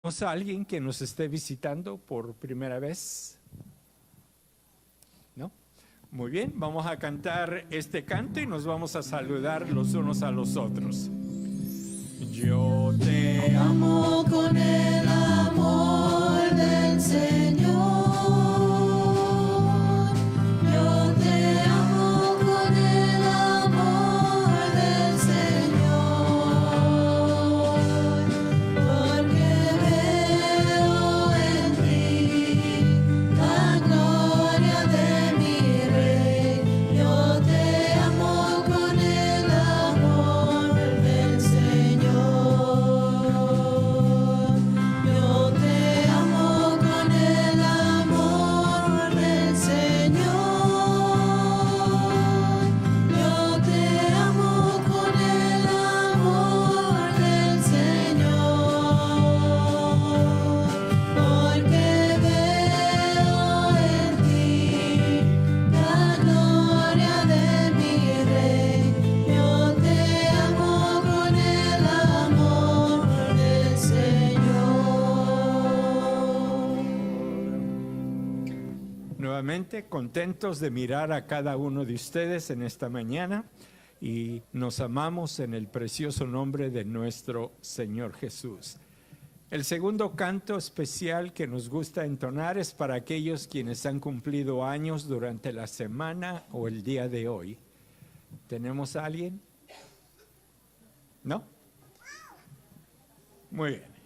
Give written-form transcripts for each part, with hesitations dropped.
¿Tenemos a alguien que nos esté visitando por primera vez? ¿No? Muy bien, vamos a cantar este canto y nos vamos a saludar los unos a los otros. Yo te amo con el amor del Señor. Yo te amo con el amor del Señor. Porque veo en ti la gloria de mi Rey. Yo te amo con el amor del Señor. Yo te amo con el amor del Señor. Yo te amo con el amor del Señor. Porque veo en ti la gloria de mi Rey. Yo te amo con el amor del Señor. Nuevamente contentos de mirar a cada uno de ustedes en esta mañana y nos amamos en el precioso nombre de nuestro Señor Jesús. El segundo canto especial que nos gusta entonar es para aquellos quienes han cumplido años durante la semana o el día de hoy. ¿Tenemos a alguien? ¿No? Muy bien.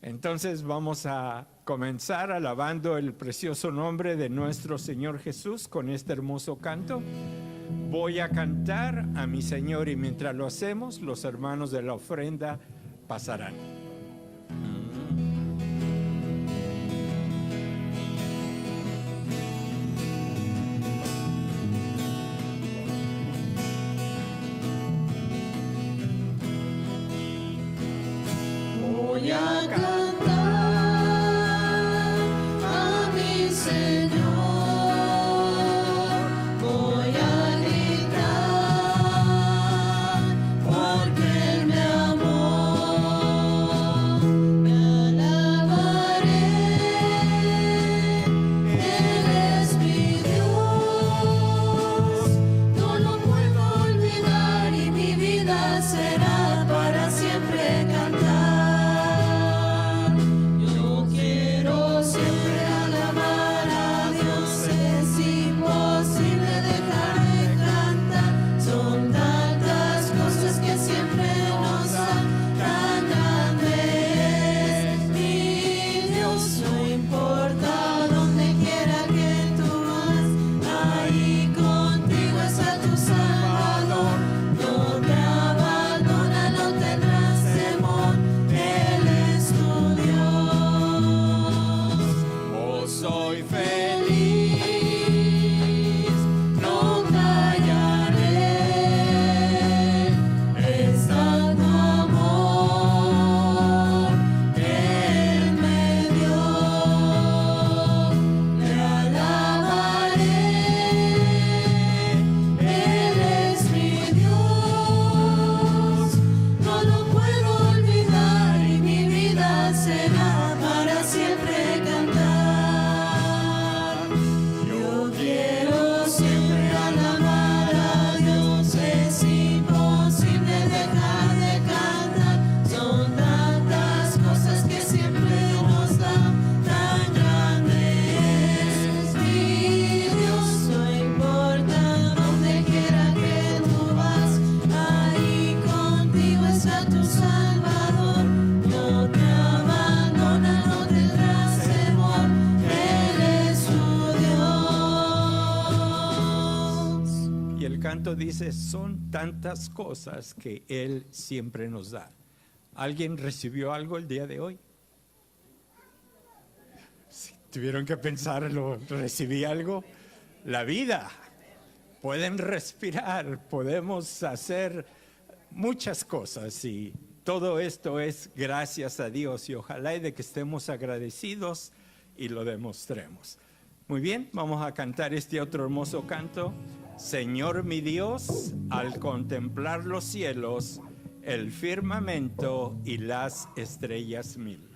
Entonces vamos a comenzar alabando el precioso nombre de nuestro Señor Jesús con este hermoso canto. Voy a cantar a mi Señor y mientras lo hacemos, los hermanos de la ofrenda pasarán. Voy a cantar a mi Señor, voy a gritar porque Él me amó, me alabaré, Él es mi Dios, no lo puedo olvidar y mi vida será para siempre cantar. Dice, son tantas cosas que Él siempre nos da. ¿Alguien recibió algo el día de hoy? Si tuvieron que pensarlo, ¿recibí algo? La vida. Pueden respirar, podemos hacer muchas cosas y todo esto es gracias a Dios y ojalá y de que estemos agradecidos y lo demostremos. Muy bien, vamos a cantar este otro hermoso canto. Señor mi Dios, al contemplar los cielos, el firmamento y las estrellas mil.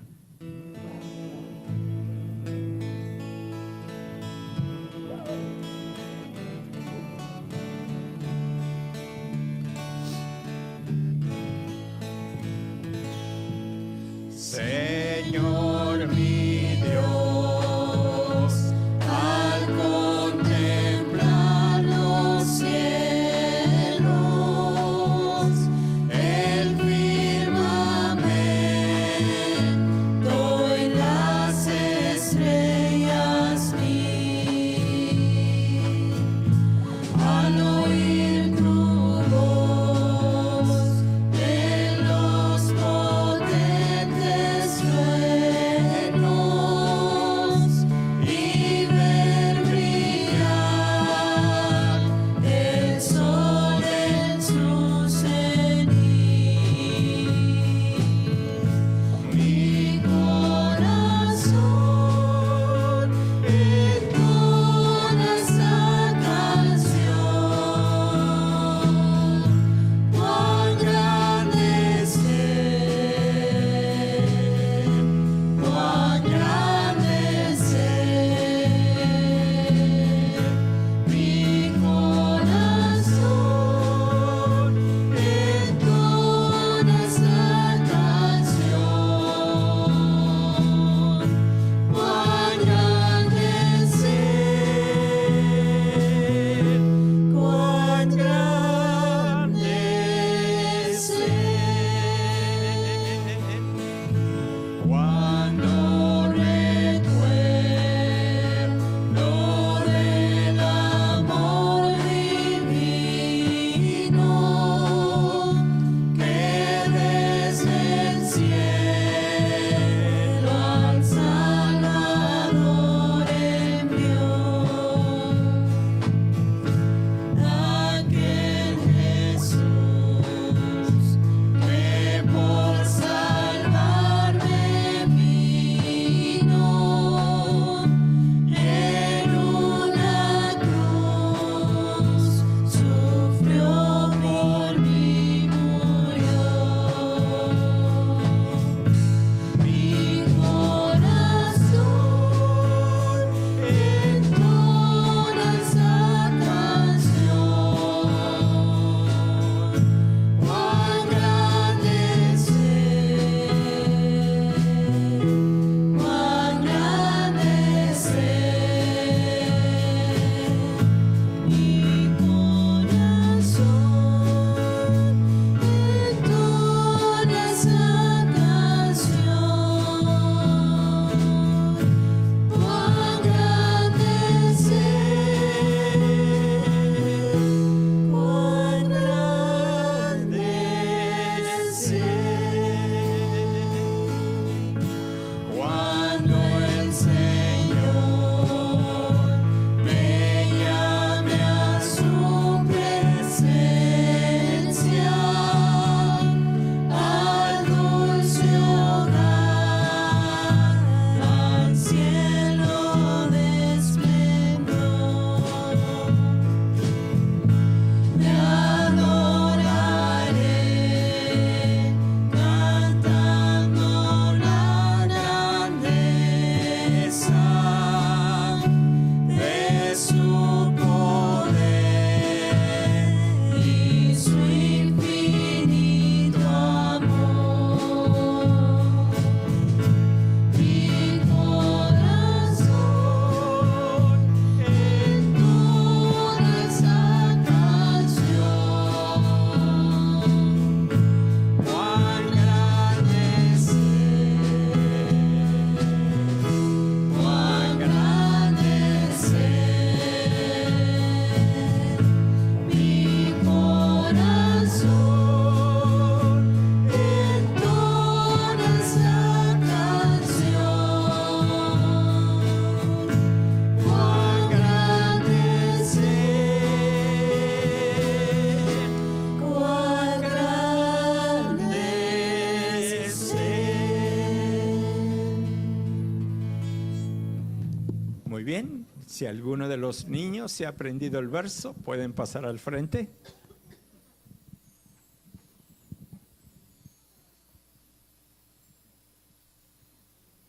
Muy bien, si alguno de los niños se ha aprendido el verso, pueden pasar al frente.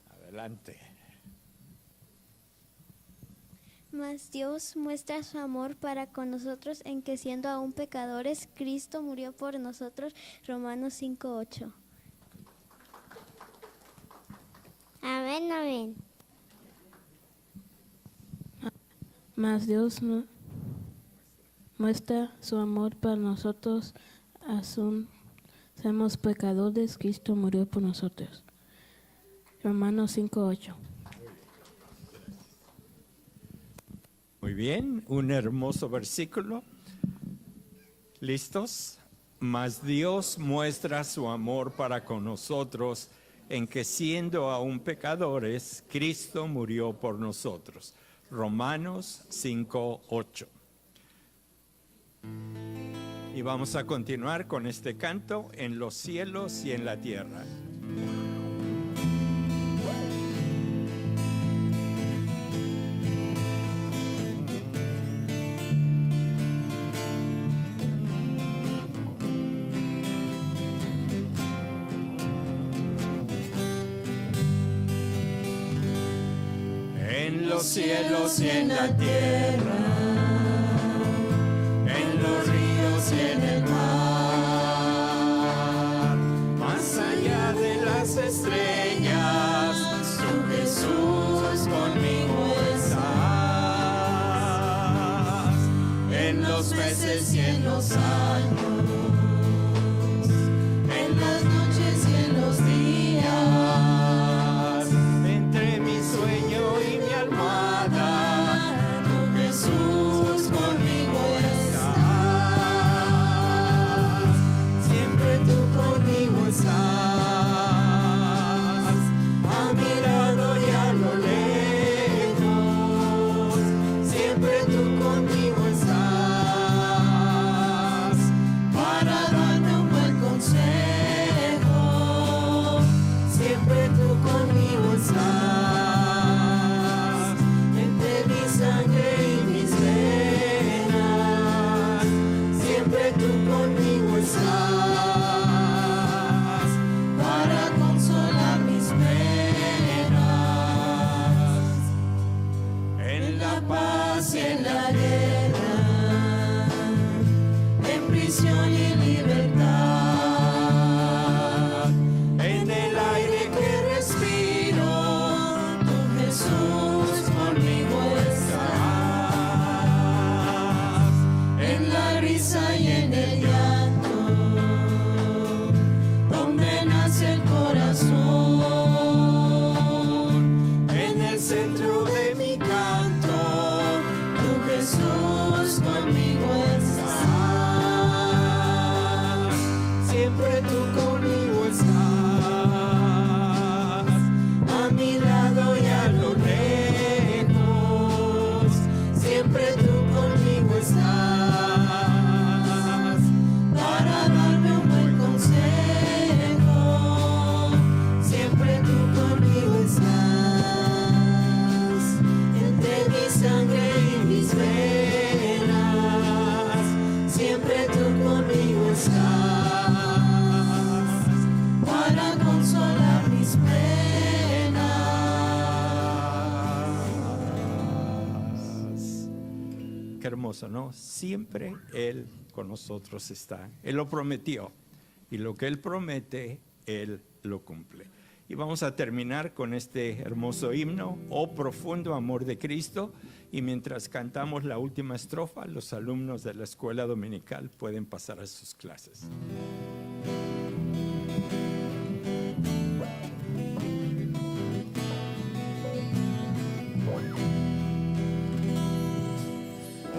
Adelante. Mas Dios muestra su amor para con nosotros en que siendo aún pecadores, Cristo murió por nosotros. Romanos 5:8. Amén, amén. Mas Dios muestra su amor para nosotros, aún somos pecadores, Cristo murió por nosotros. Romanos 5:8. Muy bien, un hermoso versículo. ¿Listos? Mas Dios muestra su amor para con nosotros en que siendo aún pecadores, Cristo murió por nosotros. Romanos 5:8. Y vamos a continuar con este canto en los cielos y en la tierra. En los cielos y en la tierra, en los ríos y en el mar, más allá de las estrellas, tú Jesús conmigo estás. En los meses y en los años, en las noches y en los días, entre mi sueño y mi almohada, tú Jesús conmigo estás. Siempre tú conmigo estás, a mi lado y a lo lejos. Siempre tú conmigo estás, para darme un buen consejo. Siempre tú conmigo estás, entre mi sangre y mis venas. Siempre tú conmigo estás, para consolar mis penas. En la paz y en la guerra, en prisión y libertad, en el aire que respiro, tú Jesús conmigo estás. En la risa y en el llanto, donde nace el corazón, en el centro de mi canto, tú Jesús conmigo estás. Siempre tú conmigo estás, a mi lado y a lo lejos. Siempre tú conmigo estás, para darme un buen consejo. Siempre tú conmigo estás, entre mi sangre y mis venas. Siempre tú conmigo estás, para consolar mis penas. Qué hermoso, ¿no? Siempre Él con nosotros está. Él lo prometió. Y lo que Él promete, Él lo cumple. Y vamos a terminar con este hermoso himno, Oh profundo amor de Cristo. Y mientras cantamos la última estrofa, los alumnos de la escuela dominical pueden pasar a sus clases.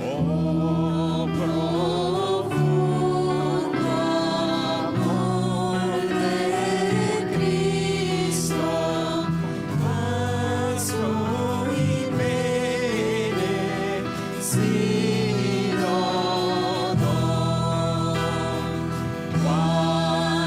Oh profundo amor de Cristo, vasto y merecido don.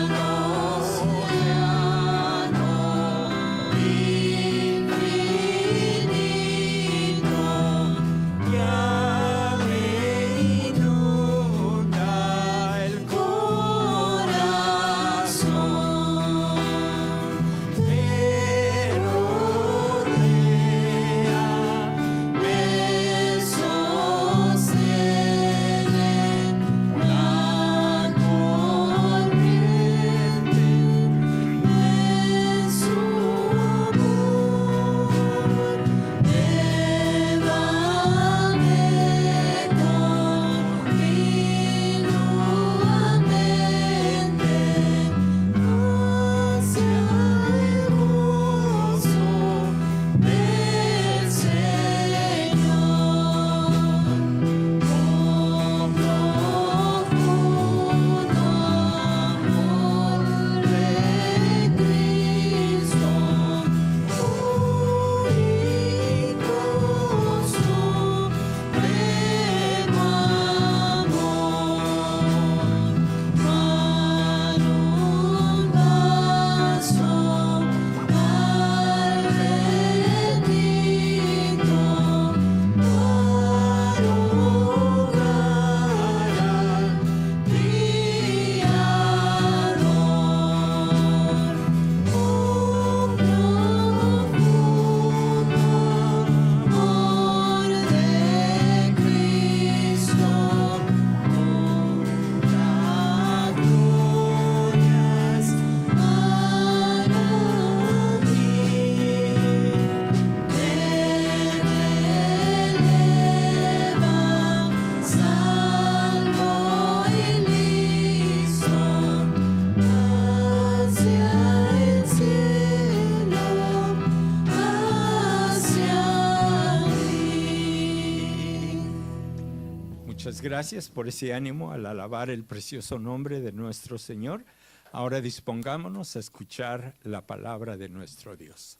Muchas gracias por ese ánimo al alabar el precioso nombre de nuestro Señor. Ahora dispongámonos a escuchar la palabra de nuestro Dios.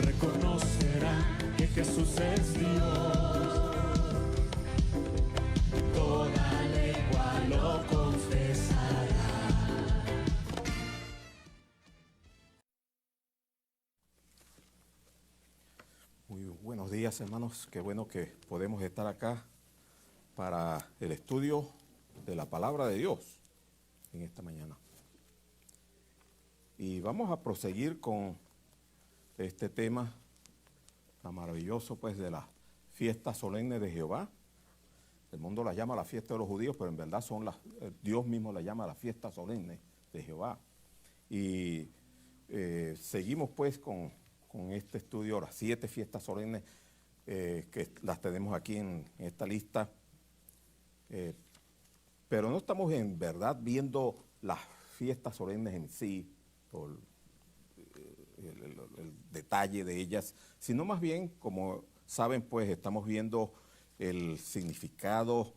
Reconocerán que Jesús es Dios, toda lengua lo confesará. Muy buenos días, hermanos. Qué bueno que podemos estar acá para el estudio de la palabra de Dios en esta mañana. Y vamos a proseguir con este tema tan maravilloso, pues, de las fiestas solemnes de Jehová. El mundo las llama la fiesta de los judíos, pero en verdad Dios mismo la llama la fiesta solemne de Jehová. Y seguimos, pues, con este estudio, las 7 fiestas solemnes que las tenemos aquí en esta lista. Pero no estamos en verdad viendo las fiestas solemnes en sí, por el detalle de ellas, sino más bien, como saben, pues estamos viendo el significado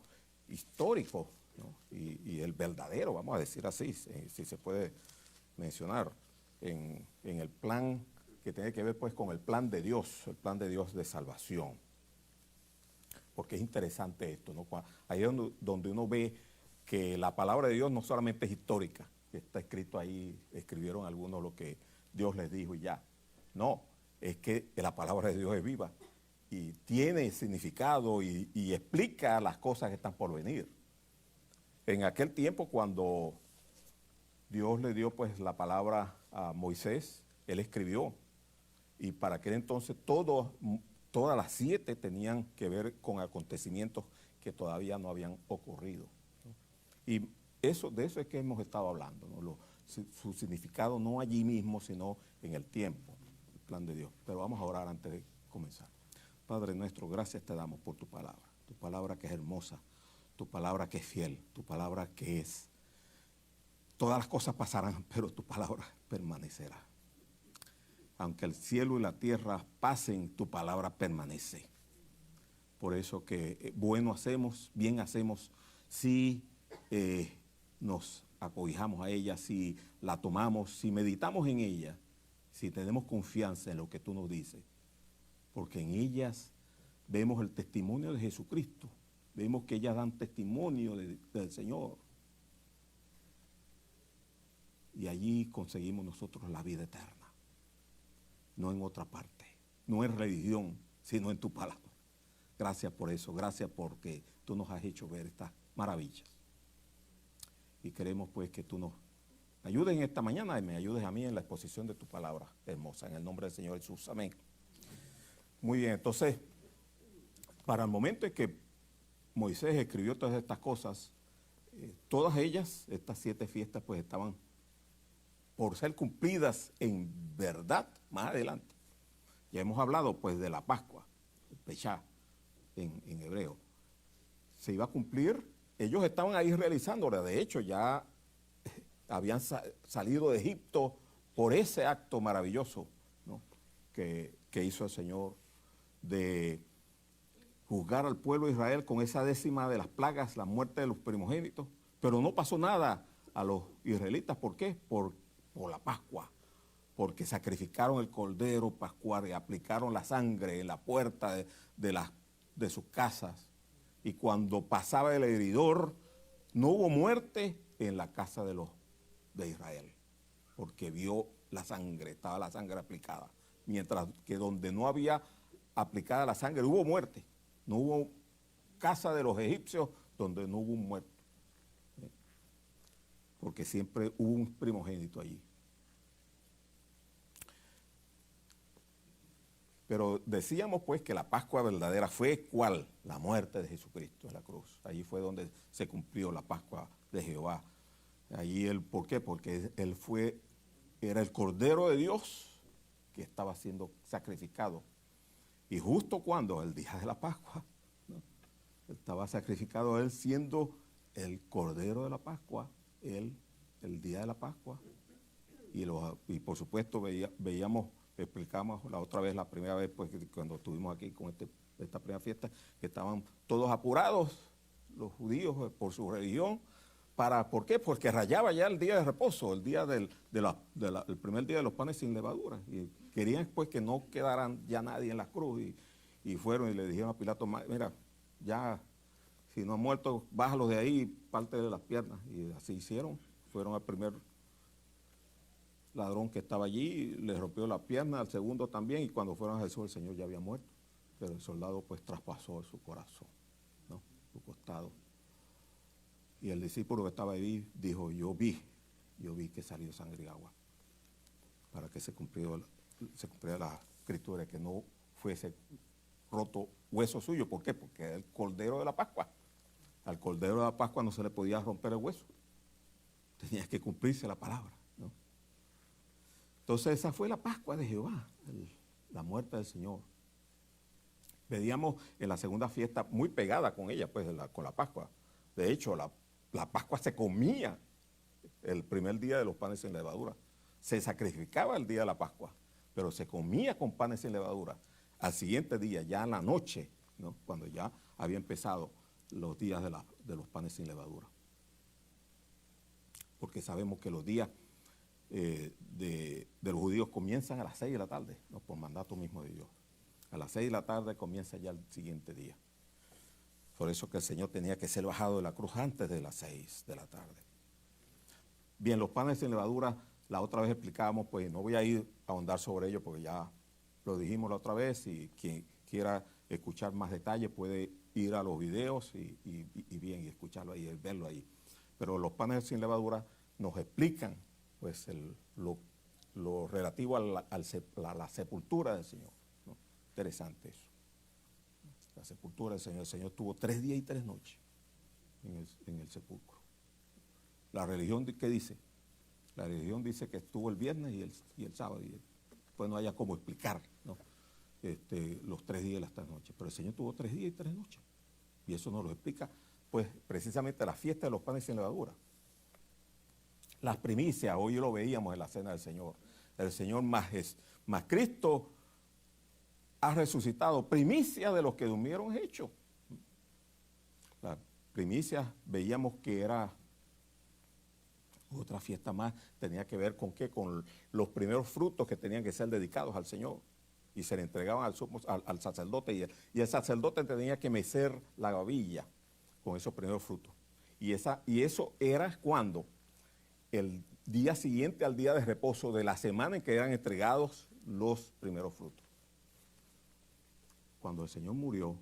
histórico, ¿no? y el verdadero, vamos a decir así, si se puede mencionar, en el plan que tiene que ver, pues, con el plan de Dios de salvación. Porque es interesante esto, ¿no? Ahí es donde uno ve que la palabra de Dios no solamente es histórica, que está escrito ahí, escribieron algunos lo que Dios les dijo y ya. No, es que la palabra de Dios es viva y tiene significado y explica las cosas que están por venir. En aquel tiempo, cuando Dios le dio, pues, la palabra a Moisés, él escribió, y para aquel entonces todas las 7 tenían que ver con acontecimientos que todavía no habían ocurrido, ¿no? Y de eso es que hemos estado hablando, ¿no? Su significado no allí mismo, sino en el tiempo, el plan de Dios. Pero vamos a orar antes de comenzar. Padre nuestro, gracias te damos por tu palabra que es hermosa, tu palabra que es fiel, tu palabra que es. Todas las cosas pasarán, pero tu palabra permanecerá. Aunque el cielo y la tierra pasen, tu palabra permanece. Por eso que bien hacemos si nos acobijamos a ella, si la tomamos, si meditamos en ella, si tenemos confianza en lo que tú nos dices. Porque en ellas vemos el testimonio de Jesucristo, vemos que ellas dan testimonio del Señor. Y allí conseguimos nosotros la vida eterna. No en otra parte, no en religión, sino en tu palabra. Gracias por eso, gracias porque tú nos has hecho ver estas maravillas. Y queremos, pues, que tú nos ayudes en esta mañana y me ayudes a mí en la exposición de tu palabra hermosa, en el nombre del Señor Jesús, amén. Muy bien, entonces, para el momento en que Moisés escribió todas estas cosas, todas ellas, estas 7 fiestas, pues estaban por ser cumplidas en verdad más adelante. Ya hemos hablado, pues, de la Pascua, el Peshá en hebreo. Se iba a cumplir, ellos estaban ahí realizándola. De hecho, ya habían salido de Egipto por ese acto maravilloso, ¿no? que hizo el Señor de juzgar al pueblo de Israel con esa 10ª de las plagas, la muerte de los primogénitos. Pero no pasó nada a los israelitas. ¿Por qué? Por la Pascua, porque sacrificaron el cordero pascual y aplicaron la sangre en la puerta de sus casas. Y cuando pasaba el heridor, no hubo muerte en la casa de Israel, porque vio la sangre, estaba la sangre aplicada. Mientras que donde no había aplicada la sangre, hubo muerte. No hubo casa de los egipcios donde no hubo un muerto, porque siempre hubo un primogénito allí. Pero decíamos pues que la Pascua verdadera fue ¿cuál? La muerte de Jesucristo en la cruz. Allí fue donde se cumplió la Pascua de Jehová. Allí ¿por qué? Porque él era el Cordero de Dios que estaba siendo sacrificado. Y justo cuando, el día de la Pascua, ¿no? Estaba sacrificado él siendo el Cordero de la Pascua, el día de la Pascua. Y por supuesto explicamos la otra vez, la primera vez, pues cuando estuvimos aquí con esta primera fiesta, que estaban todos apurados, los judíos, por su religión. ¿Por qué? Porque rayaba ya el día de reposo, el día el primer día de los panes sin levadura. Y querían pues que no quedaran ya nadie en la cruz. Y fueron y le dijeron a Pilato, mira, ya si no han muerto, bájalos de ahí, parte de las piernas. Y así hicieron. Fueron al primer ladrón que estaba allí, le rompió la pierna, al segundo también, y cuando fueron a Jesús el Señor ya había muerto. Pero el soldado pues traspasó su corazón, ¿no? Su costado. Y el discípulo que estaba ahí dijo, yo vi que salió sangre y agua, para que se cumpliera la escritura, que no fuese roto hueso suyo. ¿Por qué? Porque era el Cordero de la Pascua. Al Cordero de la Pascua no se le podía romper el hueso. Tenía que cumplirse la palabra, ¿no? Entonces esa fue la Pascua de Jehová, la muerte del Señor. Veíamos en la segunda fiesta muy pegada con ella, pues con la Pascua. De hecho, la Pascua se comía el primer día de los panes sin levadura. Se sacrificaba el día de la Pascua, pero se comía con panes sin levadura. Al siguiente día, ya en la noche, ¿no? Cuando ya había empezado los días de los panes sin levadura. Porque sabemos que los días de los judíos comienzan a las 6 de la tarde, ¿no? Por mandato mismo de Dios. A las 6 de la tarde comienza ya el siguiente día. Por eso que el Señor tenía que ser bajado de la cruz antes de las 6 de la tarde. Bien, los panes sin levadura, la otra vez explicábamos, pues no voy a ir a ahondar sobre ello porque ya lo dijimos la otra vez, y quien quiera escuchar más detalles puede ir a los videos y escucharlo ahí, verlo ahí. Pero los panes sin levadura nos explican pues lo relativo a la sepultura del Señor, ¿no? Interesante eso. La sepultura del Señor. El Señor tuvo 3 días y 3 noches en el sepulcro. La religión, ¿qué dice? La religión dice que estuvo el viernes y el sábado, y pues no haya cómo explicar, ¿no? Los 3 días y las 3 noches. Pero el Señor tuvo 3 días y 3 noches. Y eso nos lo explica, pues, precisamente la fiesta de los panes sin levadura. Las primicias, hoy lo veíamos en la cena del Señor. El Señor más Cristo ha resucitado, primicia de los que durmieron hechos. Las primicias veíamos que era otra fiesta más, tenía que ver con qué, con los primeros frutos que tenían que ser dedicados al Señor. Y se le entregaban al sacerdote, y el sacerdote tenía que mecer la gavilla con esos primeros frutos. Y eso era cuando, el día siguiente al día de reposo de la semana en que eran entregados los primeros frutos. Cuando el Señor murió,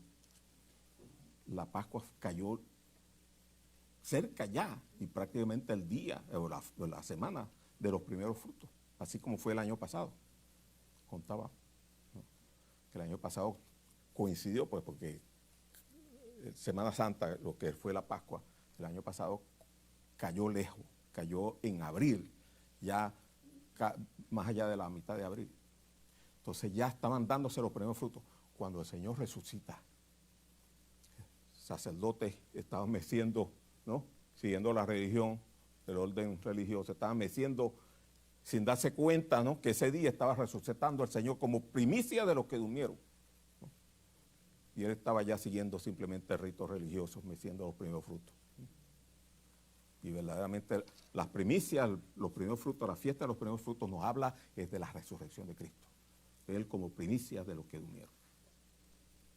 la Pascua cayó cerca ya, y prácticamente el día o la semana de los primeros frutos, así como fue el año pasado. Contaba, ¿no? Que el año pasado coincidió, pues, porque Semana Santa, lo que fue la Pascua, el año pasado cayó lejos, cayó en abril, ya más allá de la mitad de abril. Entonces ya estaban dándose los primeros frutos. Cuando el Señor resucita, sacerdotes estaban meciendo, ¿no? Siguiendo la religión, el orden religioso, estaban meciendo sin darse cuenta, ¿no? Que ese día estaba resucitando el Señor como primicia de los que durmieron, ¿no? Y él estaba ya siguiendo simplemente ritos religiosos, meciendo los primeros frutos, ¿no? Y verdaderamente las primicias, los primeros frutos, la fiesta de los primeros frutos nos habla es de la resurrección de Cristo. Él como primicia de los que durmieron.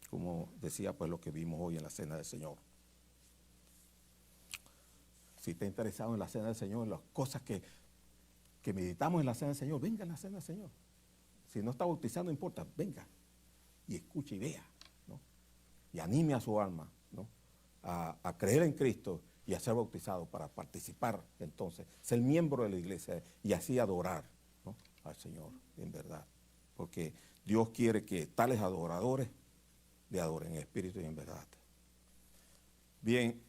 Como decía, pues, lo que vimos hoy en la cena del Señor. Si está interesado en la cena del Señor, en las cosas que meditamos en la cena del Señor, venga a la cena del Señor. Si no está bautizado, no importa, venga y escuche y vea, ¿no? Y anime a su alma, ¿no? A creer en Cristo y a ser bautizado para participar, entonces, ser miembro de la iglesia y así adorar, ¿no? Al Señor, en verdad. Porque Dios quiere que tales adoradores le adoren en espíritu y en verdad. Bien,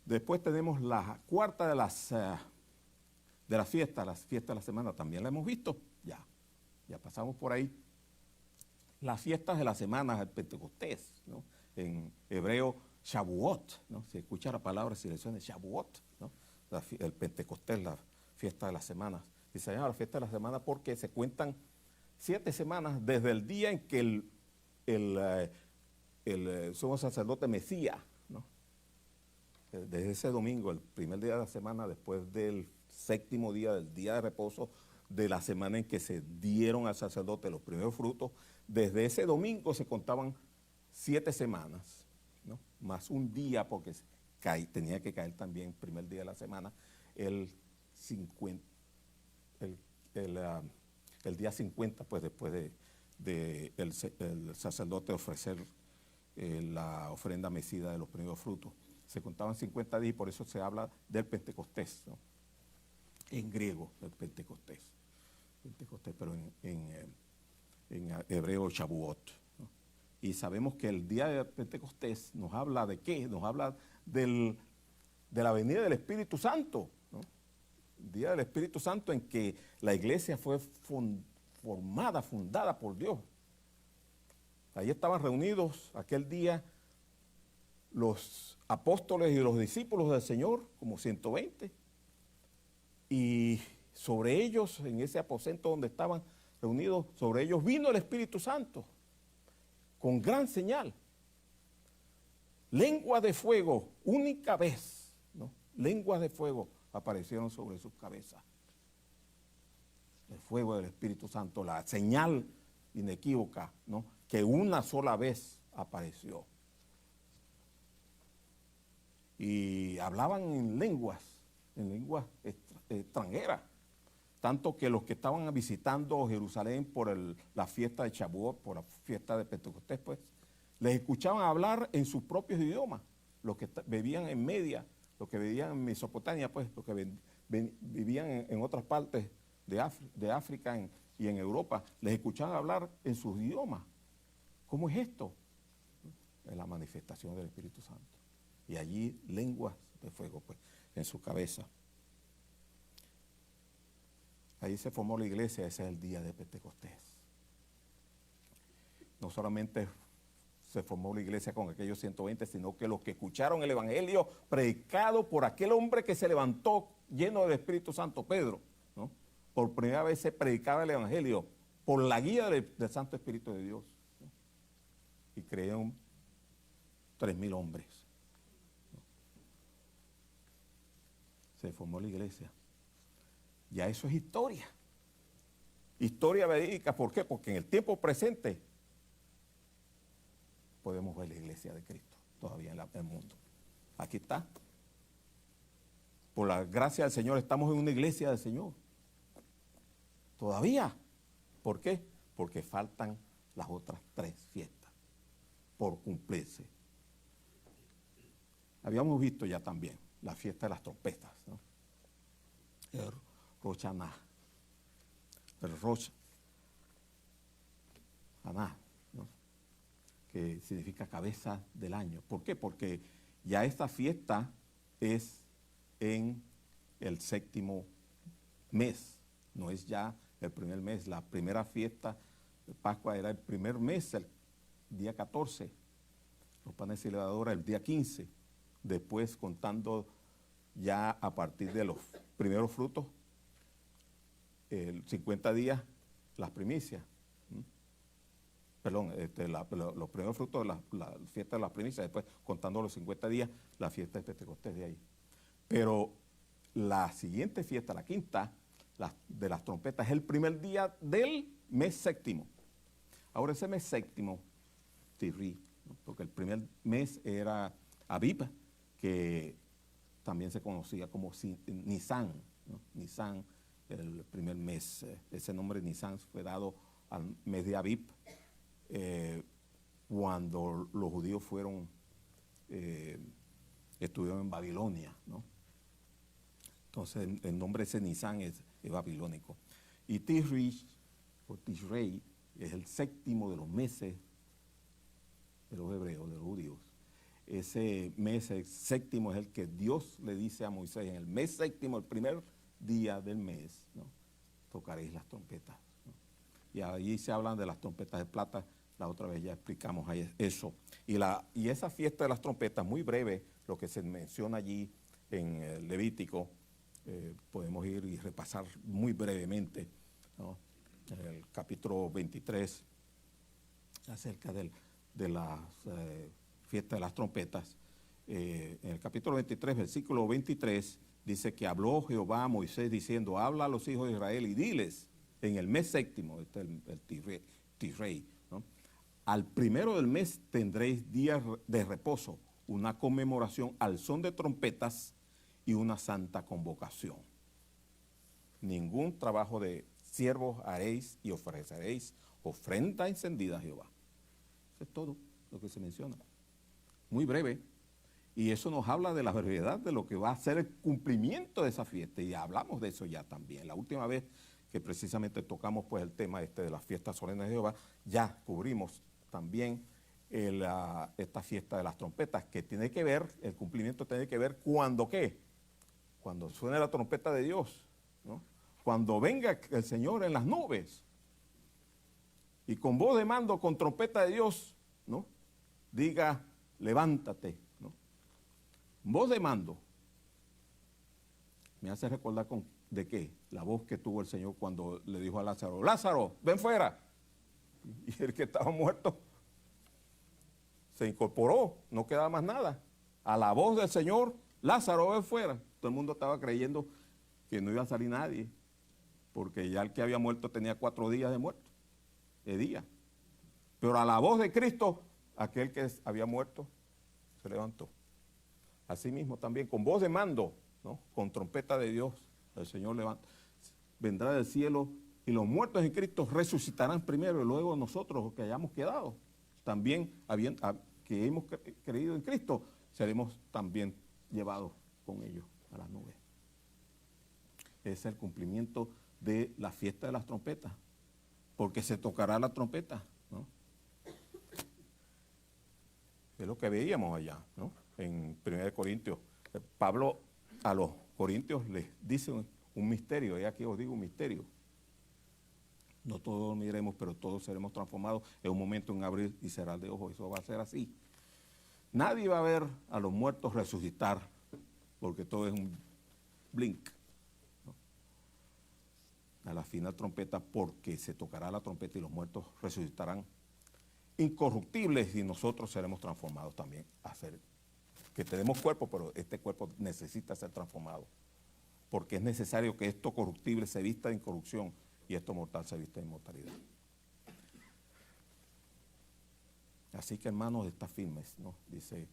después tenemos la cuarta de las fiestas de la semana, también la hemos visto, ya pasamos por ahí. Las fiestas de la semana, el Pentecostés, ¿no? En hebreo, Shavuot, ¿no? Se escucha la palabra, si le suena Shavuot, ¿no? El Pentecostés, la fiesta de las semanas. Y se llama la fiesta de la semana porque se cuentan 7 semanas desde el día en que el sumo sacerdote Mesías, ¿no? Desde ese domingo, el primer día de la semana, después del séptimo día, del día de reposo, de la semana en que se dieron al sacerdote los primeros frutos, desde ese domingo se contaban 7 semanas, ¿no? Más un día, porque tenía que caer también el primer día de la semana, el día 50, pues después de el sacerdote ofrecer la ofrenda mecida de los primeros frutos. Se contaban 50 días y por eso se habla del Pentecostés, ¿no? En griego, el Pentecostés, pero en hebreo Shavuot, ¿no? Y sabemos que el día de Pentecostés nos habla de qué, nos habla de la venida del Espíritu Santo, ¿no? El día del Espíritu Santo en que la iglesia fue fundada por Dios. Ahí estaban reunidos aquel día los apóstoles y los discípulos del Señor, como 120, y sobre ellos, en ese aposento donde estaban reunidos, sobre ellos vino el Espíritu Santo, con gran señal. Lenguas de fuego, única vez, ¿no? Lenguas de fuego aparecieron sobre sus cabezas. El fuego del Espíritu Santo, la señal inequívoca, ¿no? Que una sola vez apareció. Y hablaban en lenguas extranjeras. Tanto que los que estaban visitando Jerusalén por la fiesta de Shavuot, por la fiesta de Pentecostés, pues, les escuchaban hablar en sus propios idiomas. Los que vivían en Media, los que vivían en Mesopotamia, pues, los que vivían en otras partes de África y en Europa, les escuchaban hablar en sus idiomas. ¿Cómo es esto? Es la manifestación del Espíritu Santo. Y allí lenguas de fuego, pues, en su cabeza. Ahí se formó la iglesia, ese es el día de Pentecostés. No solamente se formó la iglesia con aquellos 120, sino que los que escucharon el evangelio predicado por aquel hombre que se levantó lleno del Espíritu Santo, Pedro, ¿no? Por primera vez se predicaba el evangelio por la guía del Santo Espíritu de Dios, ¿no? Y creyeron 3,000 hombres, ¿no? Se formó la iglesia. Ya eso es historia. Historia verídica, ¿por qué? Porque en el tiempo presente podemos ver la iglesia de Cristo todavía en el mundo. Aquí está. Por la gracia del Señor estamos en una iglesia del Señor. Todavía. ¿Por qué? Porque faltan las otras 3 fiestas por cumplirse. Habíamos visto ya también la fiesta de las trompetas, ¿no? El Rosh Hashanah, el Rosh Hashanah, ¿no? Que significa cabeza del año. ¿Por qué? Porque ya esta fiesta es en el 7º mes, no es ya el primer mes. La primera fiesta de Pascua era el primer mes, el día 14, los panes y levadura el día 15, después contando ya a partir de los primeros frutos, 50 días, las primicias. Perdón, los primeros frutos de la fiesta de las primicias, después contando los 50 días, la fiesta de Pentecostés de ahí. Pero la siguiente fiesta, la quinta, de las trompetas, es el primer día del mes 7º. Ahora ese mes 7º, Tisri, ¿no? Porque el primer mes era Abib, que también se conocía como Nisan, ¿no? Nisan, el primer mes. Ese nombre Nisan fue dado al mes de Abib, cuando los judíos estuvieron en Babilonia, ¿no? Entonces el nombre ese Nisan es babilónico. Y Tisri, o Tishrei, es el séptimo de los meses de los hebreos, de los judíos. Ese mes, el séptimo, es el que Dios le dice a Moisés, en el mes séptimo, el primer día del mes, ¿no? Tocaréis las trompetas, ¿no? Y ahí se hablan de las trompetas de plata. La otra vez ya explicamos ahí eso. Y esa fiesta de las trompetas, muy breve, lo que se menciona allí en el Levítico, podemos ir y repasar muy brevemente, ¿no? En el capítulo 23, acerca de la fiesta de las trompetas. En el capítulo 23, versículo 23, dice que habló Jehová a Moisés diciendo, habla a los hijos de Israel y diles, en el mes séptimo, este es el Tisrei, ¿no? Al primero del mes tendréis días de reposo, una conmemoración al son de trompetas y una santa convocación. Ningún trabajo de siervos haréis y ofreceréis ofrenda encendida a Jehová. Eso es todo lo que se menciona. Muy breve. Y eso nos habla de la brevedad de lo que va a ser el cumplimiento de esa fiesta. Y hablamos de eso ya también. La última vez que precisamente tocamos pues el tema de las fiestas solemnes de Jehová, ya cubrimos también esta fiesta de las trompetas, que tiene que ver, el cumplimiento tiene que ver cuando ¿qué? Cuando suene la trompeta de Dios, ¿no? Cuando venga el Señor en las nubes y con voz de mando, con trompeta de Dios, ¿no? Diga, levántate, ¿no? Voz de mando. Me hace recordar de qué, la voz que tuvo el Señor cuando le dijo a Lázaro, Lázaro, ven fuera. Y el que estaba muerto se incorporó, no quedaba más nada. A la voz del Señor, Lázaro, ven fuera. Todo el mundo estaba creyendo que no iba a salir nadie, porque ya el que había muerto tenía 4 días de muerto, de día. Pero a la voz de Cristo, aquel que había muerto se levantó. Asimismo también, con voz de mando, ¿no? Con trompeta de Dios, el Señor vendrá del cielo y los muertos en Cristo resucitarán primero y luego nosotros, los que hayamos quedado, también que hemos creído en Cristo, seremos también llevados con ellos a las nubes. Ese es el cumplimiento de la fiesta de las trompetas, porque se tocará la trompeta, ¿no? Es lo que veíamos allá, ¿no? En 1 Corintios. Pablo a los corintios les dice un misterio, y aquí os digo un misterio. No todos dormiremos, pero todos seremos transformados en un momento, en abrir y cerrar de ojos. Eso va a ser así. Nadie va a ver a los muertos resucitar, porque todo es un blink, ¿no? A la final trompeta, porque se tocará la trompeta y los muertos resucitarán incorruptibles y nosotros seremos transformados también. Que tenemos cuerpo, pero este cuerpo necesita ser transformado, porque es necesario que esto corruptible se vista de incorrupción y esto mortal se vista de inmortalidad. Así que, hermanos, está firmes, ¿no? Dice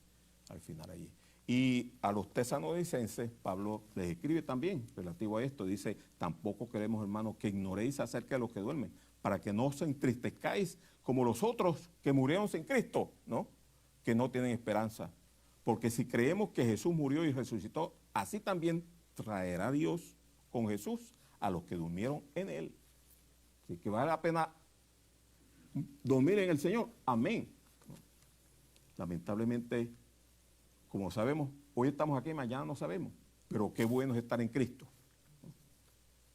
al final allí. Y a los tesalonicenses, Pablo les escribe también relativo a esto. Dice, tampoco queremos, hermanos, que ignoréis acerca de los que duermen, para que no os entristezcáis como los otros que murieron sin Cristo, ¿no? Que no tienen esperanza. Porque si creemos que Jesús murió y resucitó, así también traerá Dios con Jesús a los que durmieron en Él. Así que vale la pena dormir en el Señor. Amén. Lamentablemente, como sabemos, hoy estamos aquí, mañana no sabemos. Pero qué bueno es estar en Cristo.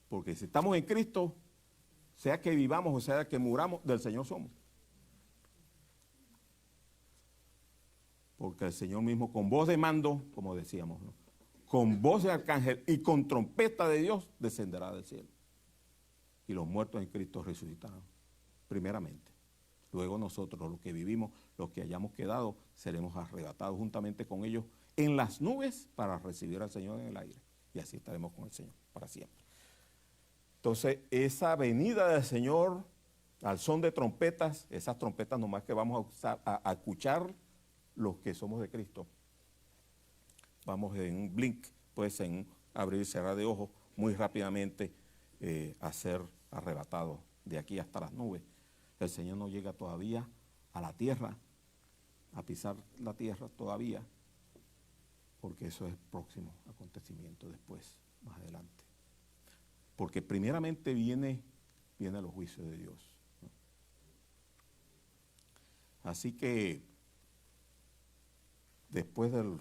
Porque si estamos en Cristo, sea que vivamos o sea que muramos, del Señor somos. Porque el Señor mismo, con voz de mando, como decíamos, ¿no? Con voz de arcángel y con trompeta de Dios, descenderá del cielo. Y los muertos en Cristo resucitarán, primeramente. Luego nosotros, los que vivimos, los que hayamos quedado, seremos arrebatados juntamente con ellos en las nubes para recibir al Señor en el aire. Y así estaremos con el Señor para siempre. Entonces, esa venida del Señor al son de trompetas, esas trompetas nomás que vamos a usar, a escuchar los que somos de Cristo. Vamos en un blink, pues en un abrir y cerrar de ojos, muy rápidamente a ser arrebatados de aquí hasta las nubes. El Señor no llega todavía a la tierra, a pisar la tierra todavía, porque eso es el próximo acontecimiento después, más adelante. Porque primeramente vienen los juicios de Dios, ¿no? Así que después del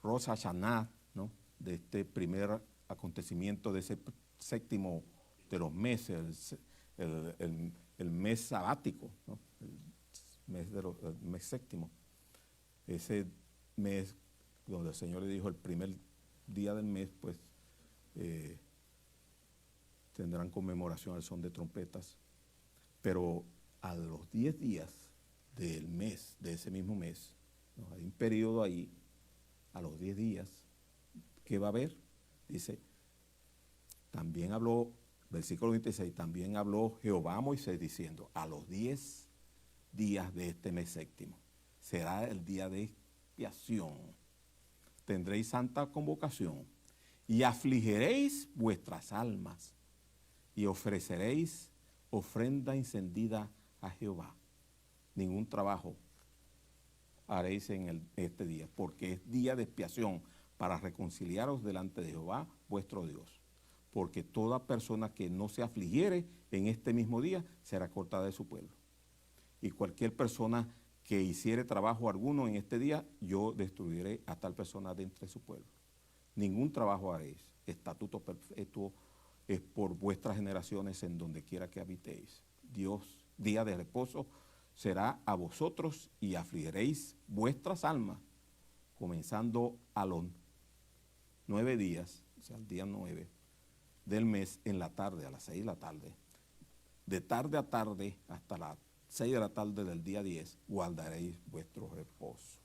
Rosh Hashanah, ¿no?, de este primer acontecimiento de ese séptimo de los meses, el mes sabático, ¿no?, el mes séptimo, ese mes donde el Señor le dijo el primer día del mes, pues tendrán conmemoración al son de trompetas, pero a los 10 días del mes, de ese mismo mes, ¿no?, hay un periodo ahí, a los 10 días, ¿qué va a haber? Dice, también habló, versículo 26, también habló Jehová a Moisés diciendo, a los 10 días de este mes séptimo será el día de expiación. Tendréis santa convocación y afligiréis vuestras almas y ofreceréis ofrenda encendida a Jehová. Ningún trabajo haréis en este día, porque es día de expiación para reconciliaros delante de Jehová vuestro Dios. Porque toda persona que no se afligiere en este mismo día será cortada de su pueblo. Y cualquier persona que hiciere trabajo alguno en este día, yo destruiré a tal persona de entre su pueblo. Ningún trabajo haréis. Estatuto perpetuo es por vuestras generaciones en donde quiera que habitéis. Dios, día de reposo, será a vosotros y afligiréis vuestras almas, comenzando a los 9 días, o sea, el día 9 del mes, en la tarde, a las 6 de la tarde. De tarde a tarde, hasta las 6 de la tarde del día 10, guardaréis vuestro reposo.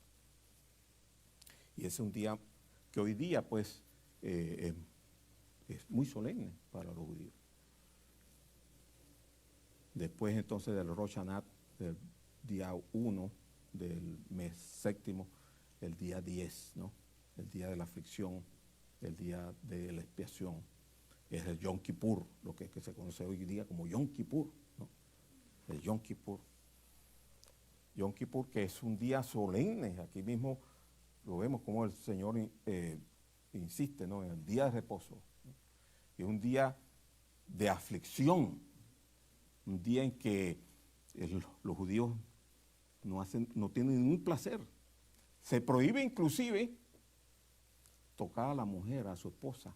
Y ese es un día que hoy día, pues, es muy solemne para los judíos. Después, entonces, del Rosh Hashanah, del día 1 del mes séptimo, el día 10, ¿no?, el día de la aflicción, el día de la expiación, es el Yom Kippur, lo que se conoce hoy día como Yom Kippur, ¿no?, el Yom Kippur. Yom Kippur, que es un día solemne, aquí mismo lo vemos como el Señor insiste, ¿no?, en el día de reposo, ¿no?, y es un día de aflicción, un día en que los judíos no tienen ningún placer. Se prohíbe inclusive tocar a la mujer, a su esposa.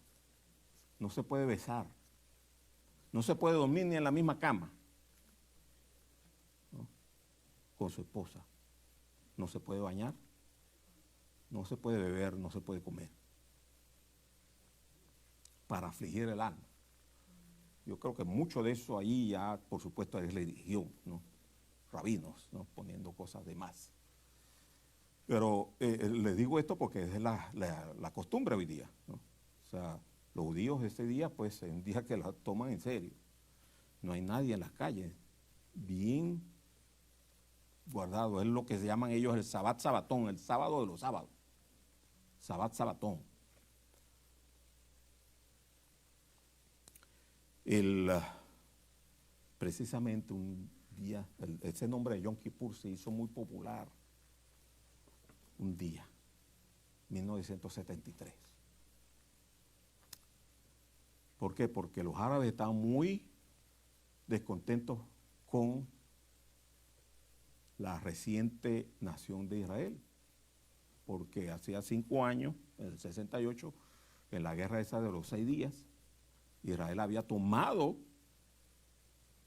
No se puede besar. No se puede dormir ni en la misma cama, ¿no?, con su esposa. No se puede bañar. No se puede beber, no se puede comer. Para afligir el alma. Yo creo que mucho de eso ahí ya, por supuesto, es religión, ¿no?, rabinos, ¿no?, poniendo cosas de más. Pero les digo esto porque es la costumbre hoy día, ¿no? O sea, los judíos ese día, pues, es un día que la toman en serio. No hay nadie en las calles, bien guardado. Es lo que se llaman ellos el Sabbat Sabatón, el sábado de los sábados. Sabbat Sabatón. Precisamente un día, ese nombre de Yom Kippur se hizo muy popular un día, 1973. ¿Por qué? Porque los árabes estaban muy descontentos con la reciente nación de Israel, porque hacía 5 años, en el 68, en la guerra esa de los 6 días, Israel había tomado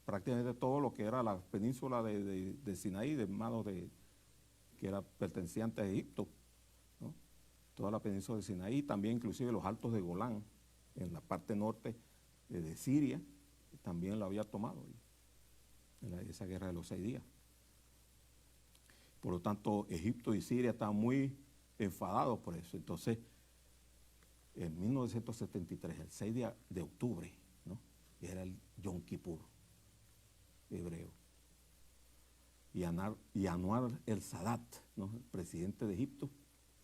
prácticamente todo lo que era la península de Sinaí, de manos que era perteneciente a Egipto, ¿no?, toda la península de Sinaí, también inclusive los altos de Golán, en la parte norte de Siria, también lo había tomado en esa guerra de los 6 días. Por lo tanto, Egipto y Siria estaban muy enfadados por eso. Entonces, en 1973, el 6 de octubre, ¿no?, era el Yom Kippur hebreo. Y Anwar el Sadat, ¿no?, el presidente de Egipto,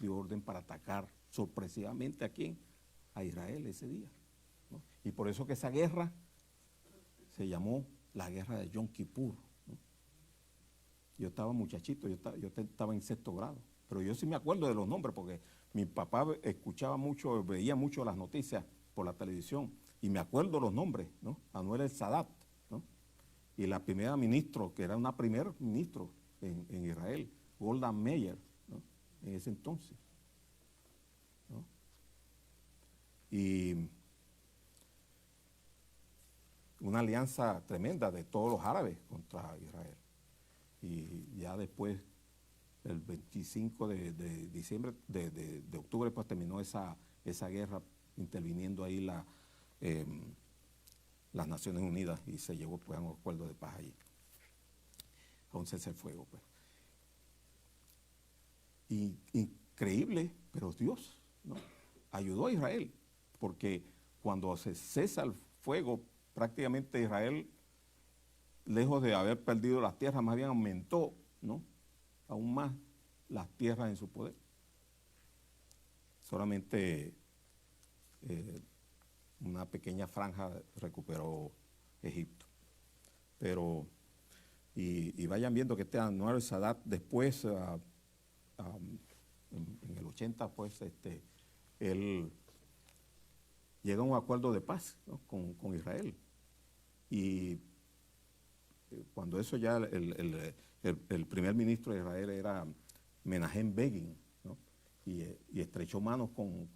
dio orden para atacar sorpresivamente ¿a quién? A Israel ese día, ¿no? Y por eso que esa guerra se llamó la guerra de Yom Kippur, ¿no? Yo estaba muchachito, yo estaba en 6º grado, pero yo sí me acuerdo de los nombres porque mi papá escuchaba mucho, veía mucho las noticias por la televisión y me acuerdo los nombres, ¿no? Anwar el Sadat, ¿no? Y la primera ministra, que era una primer ministro, en Israel, Golda Meir, ¿no? En ese entonces, ¿no? Y una alianza tremenda de todos los árabes contra Israel. Y ya después, el 25 de diciembre, de octubre, pues terminó esa guerra, interviniendo ahí las Naciones Unidas, y se llegó pues a un acuerdo de paz allí, a un cese el fuego, pues. Y increíble, pero Dios, ¿no?, ayudó a Israel, porque cuando se cesa el fuego, prácticamente Israel, lejos de haber perdido las tierras, más bien aumentó, ¿no?, aún más las tierras en su poder. Solamente una pequeña franja recuperó Egipto. Pero, y vayan viendo que Anwar el-Sadat después, en el 80, pues, él llega a un acuerdo de paz, ¿no?, con Israel. Y cuando eso ya el primer ministro de Israel era Menahem Begin, ¿no?, y estrechó manos con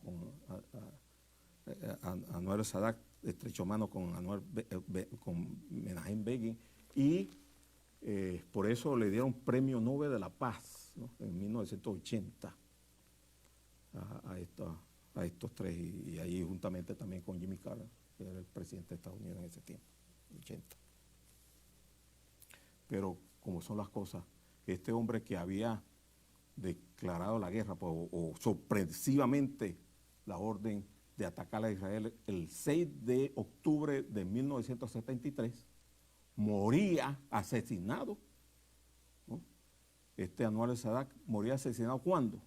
Anwar el-Sadat, estrechó manos con Menahem Begin, y por eso le dieron Premio Nobel de la Paz, ¿no?, en 1980 a estos tres, y ahí juntamente también con Jimmy Carter, que era el presidente de Estados Unidos en ese tiempo, 80. Pero como son las cosas, este hombre que había declarado la guerra, pues, o sorpresivamente la orden de atacar a Israel el 6 de octubre de 1973, moría asesinado, ¿no? Anwar el-Sadat moría asesinado, ¿cuándo?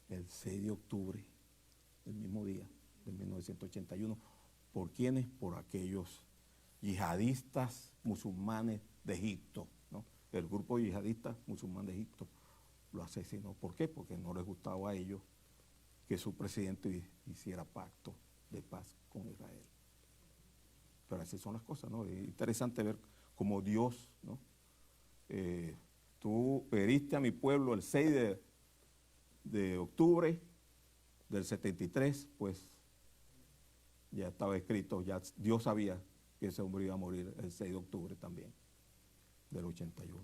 El 6 de octubre, el mismo día de 1981. ¿Por quiénes? Por aquellos yihadistas musulmanes de Egipto, ¿no? El grupo yihadista musulmán de Egipto lo asesinó. ¿Por qué? Porque no les gustaba a ellos que su presidente hiciera pacto de paz con Israel. Pero así son las cosas, ¿no? Es interesante ver cómo Dios, ¿no? Tú heriste a mi pueblo el 6 de octubre del 73, pues ya estaba escrito, ya Dios sabía que ese hombre iba a morir el 6 de octubre también del 81.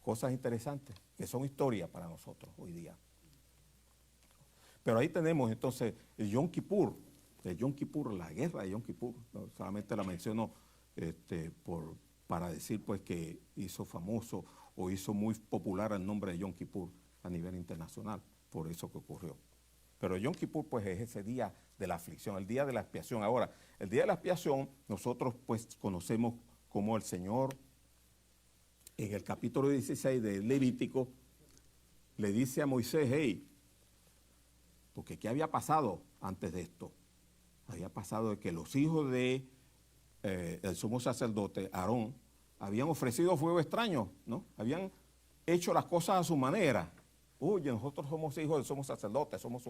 Cosas interesantes, que son historia para nosotros hoy día. Pero ahí tenemos entonces el Yom Kippur, la guerra de Yom Kippur. No, solamente la menciono para decir pues que hizo famoso o hizo muy popular el nombre de Yom Kippur a nivel internacional, por eso que ocurrió. Pero Yom Kippur pues es ese día de la aflicción, el día de la expiación. Ahora, el día de la expiación nosotros pues conocemos como el Señor en el capítulo 16 de Levítico le dice a Moisés, hey, porque ¿qué había pasado antes de esto? Había pasado de que los hijos de el sumo sacerdote, Aarón, habían ofrecido fuego extraño, ¿no? Habían hecho las cosas a su manera. Oye, nosotros somos hijos del sumo sacerdote, somos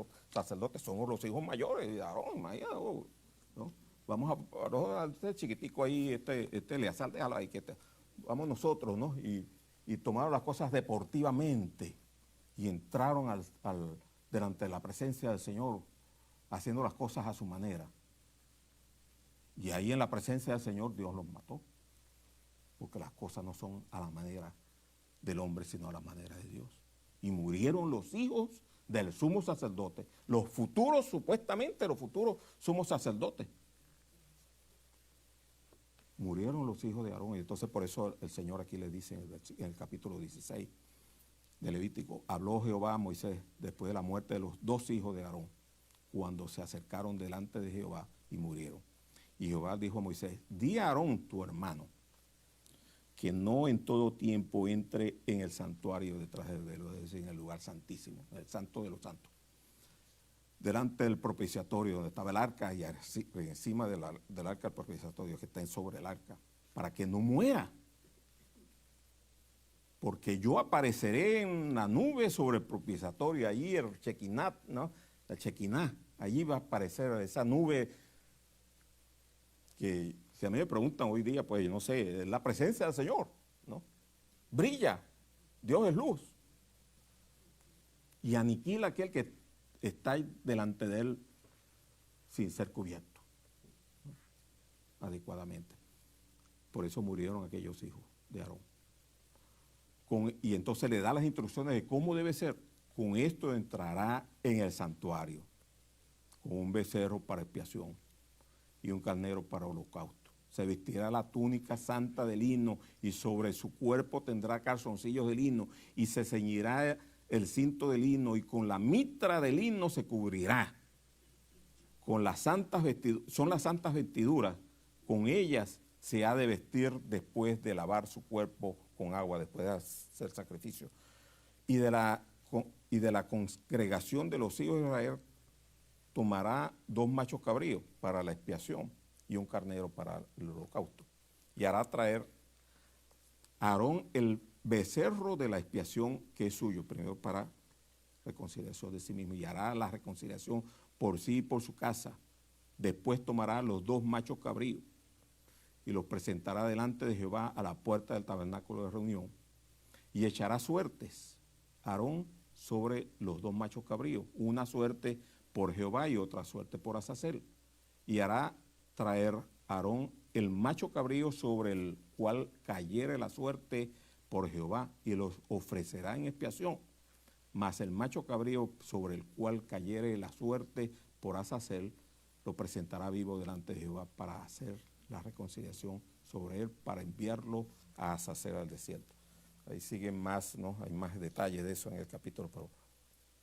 los hijos mayores de Aarón, ¿no? Vamos a este chiquitico ahí, Eleazar, déjalo ahí, vamos nosotros, ¿no? Y tomaron las cosas deportivamente y entraron delante de la presencia del Señor, haciendo las cosas a su manera. Y ahí en la presencia del Señor Dios los mató, porque las cosas no son a la manera del hombre, sino a la manera de Dios. Y murieron los hijos del sumo sacerdote, supuestamente los futuros sumos sacerdotes. Murieron los hijos de Aarón, y entonces por eso el Señor aquí le dice en el capítulo 16 de Levítico, habló Jehová a Moisés después de la muerte de los dos hijos de Aarón, cuando se acercaron delante de Jehová y murieron. Y Jehová dijo a Moisés, di a Aarón tu hermano, que no en todo tiempo entre en el santuario detrás del velo, es decir, en el lugar santísimo, el santo de los santos, delante del propiciatorio donde estaba el arca y encima del arca del propiciatorio que está sobre el arca, para que no muera. Porque yo apareceré en la nube sobre el propiciatorio, allí el Shekinah, ¿no? El Shekinah, allí va a aparecer esa nube que, si a mí me preguntan hoy día, pues yo no sé, es la presencia del Señor, ¿no? brilla, Dios es luz. Y aniquila a aquel que está delante de él sin ser cubierto, ¿no? Adecuadamente. Por eso murieron aquellos hijos de Aarón. Y entonces le da las instrucciones de cómo debe ser. Con esto entrará en el santuario, con un becerro para expiación y un carnero para holocausto. Se vestirá la túnica santa de lino y sobre su cuerpo tendrá calzoncillos de lino y se ceñirá el cinto de lino y con la mitra de lino se cubrirá. Con las santas son las santas vestiduras, con ellas se ha de vestir después de lavar su cuerpo con agua, después de hacer sacrificio. Y de la congregación de los hijos de Israel tomará 2 machos cabríos para la expiación y un carnero para el holocausto. Y hará traer a Aarón el becerro de la expiación que es suyo, primero para reconciliación de sí mismo, y hará la reconciliación por sí y por su casa. Después tomará los 2 machos cabríos y los presentará delante de Jehová a la puerta del tabernáculo de reunión, y echará suertes Aarón sobre los 2 machos cabríos, una suerte por Jehová y otra suerte por Azazel, y hará traer Aarón el macho cabrío sobre el cual cayere la suerte por Jehová y los ofrecerá en expiación, mas el macho cabrío sobre el cual cayere la suerte por Azazel lo presentará vivo delante de Jehová para hacer la reconciliación sobre él, para enviarlo a Azazel al desierto. Ahí siguen más, ¿no? Hay más detalles de eso en el capítulo, pero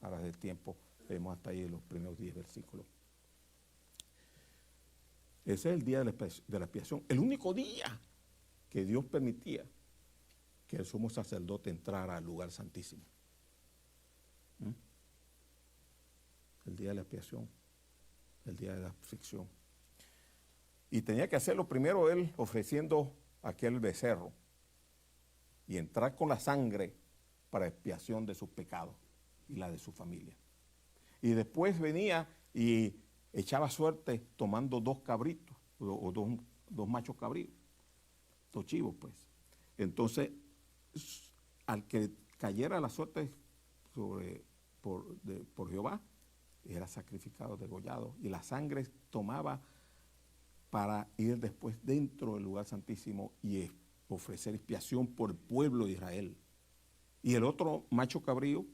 ahora del tiempo vemos hasta ahí los primeros 10 versículos. Ese es el día de la expiación, el único día que Dios permitía que el sumo sacerdote entrara al lugar santísimo. El día de la expiación, el día de la aflicción. Y tenía que hacerlo primero él ofreciendo aquel becerro y entrar con la sangre para expiación de sus pecados y la de su familia. Y después venía y echaba suerte tomando 2 cabritos o dos machos cabríos, 2 chivos pues. Entonces, al que cayera la suerte por Jehová, era sacrificado, degollado, y la sangre tomaba para ir después dentro del lugar santísimo y ofrecer expiación por el pueblo de Israel. Y el otro macho cabrío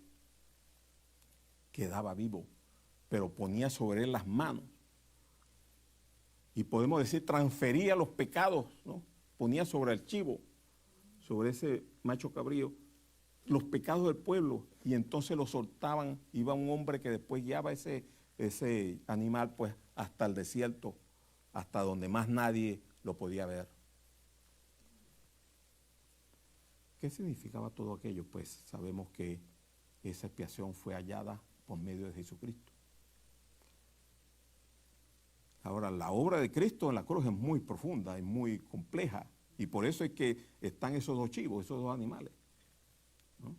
quedaba vivo, pero ponía sobre él las manos. Y podemos decir, transfería los pecados, ¿no? Ponía sobre el chivo, sobre ese macho cabrío, los pecados del pueblo, y entonces lo soltaban. Iba un hombre que después guiaba ese animal pues hasta el desierto, hasta donde más nadie lo podía ver. ¿Qué significaba todo aquello? Pues sabemos que esa expiación fue hallada por medio de Jesucristo. Ahora, la obra de Cristo en la cruz es muy profunda y muy compleja, y por eso es que están esos 2 chivos, esos 2 animales, ¿no?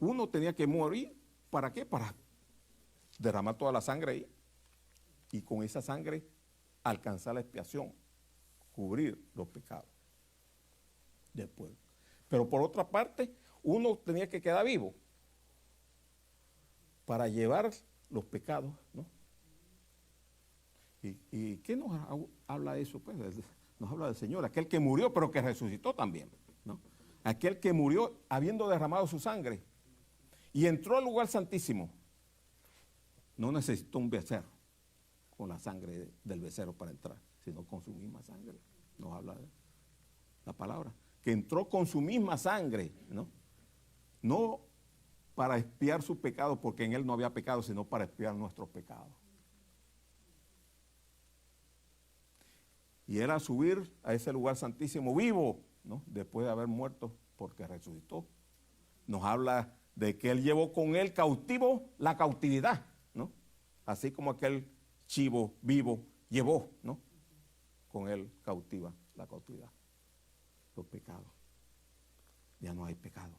Uno tenía que morir, ¿para qué? Para derramar toda la sangre ahí, y con esa sangre alcanzar la expiación, cubrir los pecados del pueblo. Pero por otra parte, uno tenía que quedar vivo para llevar los pecados, ¿no? ¿Y qué nos habla eso? Pues nos habla del Señor, aquel que murió pero que resucitó también, ¿no? Aquel que murió habiendo derramado su sangre y entró al lugar santísimo. No necesitó un becerro con la sangre del becerro para entrar, sino con su misma sangre. Nos habla de la palabra, que entró con su misma sangre, ¿no? No para expiar sus pecados, porque en él no había pecado, sino para expiar nuestros pecados. Y era subir a ese lugar santísimo vivo, ¿no? Después de haber muerto, porque resucitó. Nos habla de que él llevó con él cautivo la cautividad, ¿no? Así como aquel chivo vivo llevó, ¿no? Con él cautiva la cautividad, los pecados. Ya no hay pecado.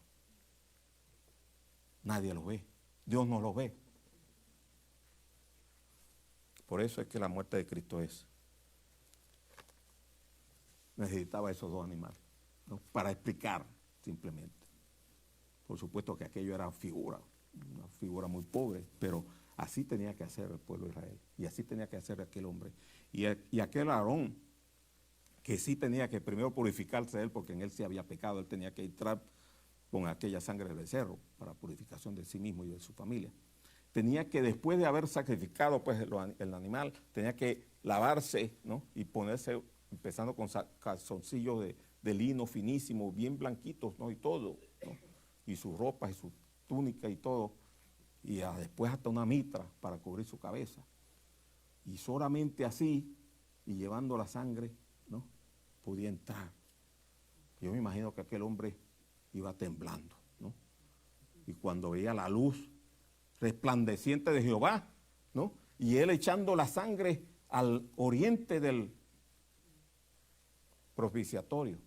Nadie lo ve. Dios no lo ve. Por eso es que la muerte de Cristo necesitaba esos 2 animales. ¿no? Para explicar simplemente. Por supuesto que aquello era una figura muy pobre, pero así tenía que hacer el pueblo de Israel, y así tenía que hacer aquel hombre. Y aquel Aarón, que sí tenía que primero purificarse él, porque en él sí había pecado, él tenía que entrar con aquella sangre del becerro para purificación de sí mismo y de su familia. Tenía que, después de haber sacrificado pues, el animal, tenía que lavarse, ¿no? Y ponerse, empezando con calzoncillos de lino finísimo, bien blanquitos, ¿no? Y todo, ¿no? Y sus ropas y su túnica y todo, y después hasta una mitra para cubrir su cabeza. Y solamente así, y llevando la sangre, ¿no? Podía entrar. Yo me imagino que aquel hombre iba temblando, ¿no? Y cuando veía la luz resplandeciente de Jehová, ¿no? Y él echando la sangre al oriente del propiciatorio,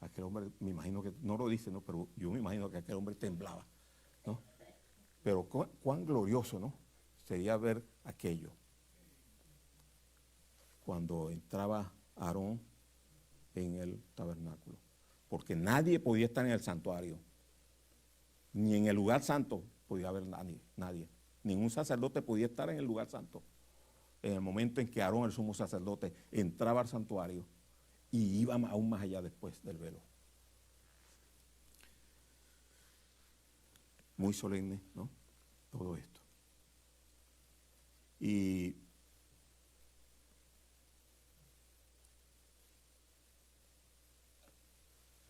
aquel hombre, me imagino que, no lo dice, ¿no? Pero yo me imagino que aquel hombre temblaba, ¿no? Pero cuán glorioso, ¿no? Sería ver aquello. Cuando entraba Aarón en el tabernáculo. Porque nadie podía estar en el santuario. Ni en el lugar santo podía haber nadie. Ningún sacerdote podía estar en el lugar santo. En el momento en que Aarón, el sumo sacerdote, entraba al santuario y iba aún más allá después del velo. Muy solemne, ¿no? Todo esto. Y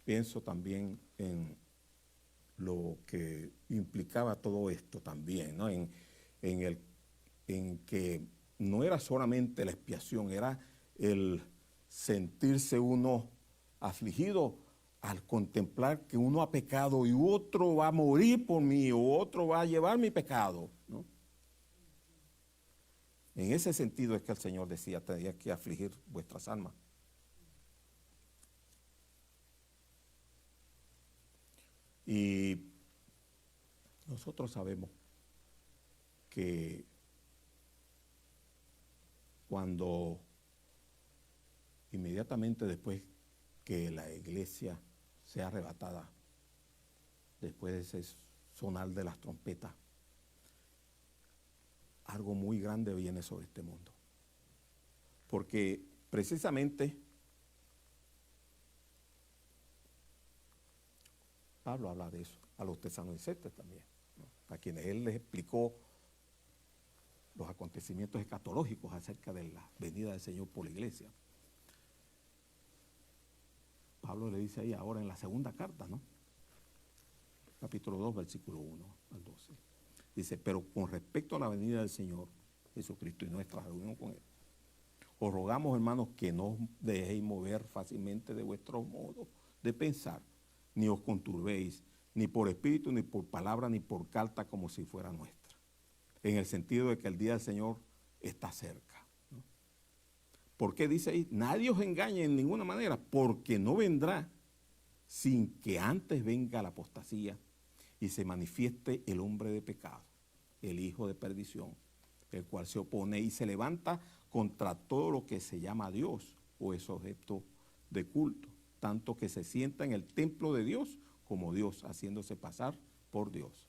pienso también en lo que implicaba todo esto también, ¿no? En que no era solamente la expiación, era el sentirse uno afligido al contemplar que uno ha pecado y otro va a morir por mí o otro va a llevar mi pecado, ¿no? En ese sentido es que el Señor decía, tenía que afligir vuestras almas. Y nosotros sabemos que cuando inmediatamente después que la iglesia sea arrebatada, después de ese sonar de las trompetas, algo muy grande viene sobre este mundo. Porque precisamente Pablo habla de eso, a los tesalonicenses también, ¿no? A quienes él les explicó los acontecimientos escatológicos acerca de la venida del Señor por la iglesia. Pablo le dice ahí ahora en la segunda carta, ¿no? Capítulo 2, versículo 1 al 12. Dice, pero con respecto a la venida del Señor Jesucristo y nuestra reunión con Él, os rogamos, hermanos, que no os dejéis mover fácilmente de vuestro modo de pensar, ni os conturbéis, ni por espíritu, ni por palabra, ni por carta, como si fuera nuestra. En el sentido de que el día del Señor está cerca, ¿no? ¿Por qué dice ahí? Nadie os engañe en ninguna manera, porque no vendrá sin que antes venga la apostasía y se manifieste el hombre de pecado, el hijo de perdición, el cual se opone y se levanta contra todo lo que se llama Dios o es objeto de culto, tanto que se sienta en el templo de Dios como Dios, haciéndose pasar por Dios.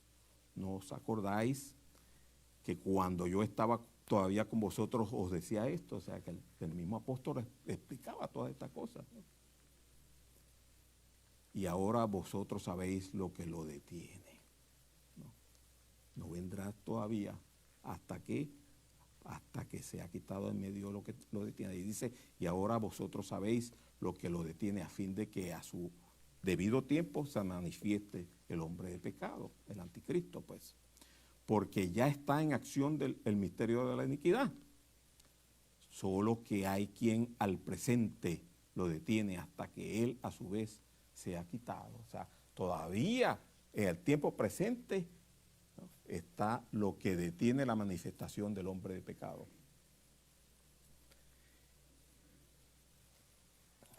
¿No os acordáis que cuando yo estaba todavía con vosotros os decía esto? O sea, que el mismo apóstol explicaba todas estas cosas, ¿no? Y ahora vosotros sabéis lo que lo detiene, ¿no? No vendrá todavía hasta que se ha quitado en medio lo que lo detiene. Y dice, y ahora vosotros sabéis lo que lo detiene, a fin de que a su debido tiempo se manifieste el hombre de pecado, el anticristo, pues. Porque ya está en acción el misterio de la iniquidad. Solo que hay quien al presente lo detiene hasta que él a su vez se ha quitado. O sea, todavía en el tiempo presente, ¿no?, está lo que detiene la manifestación del hombre de pecado.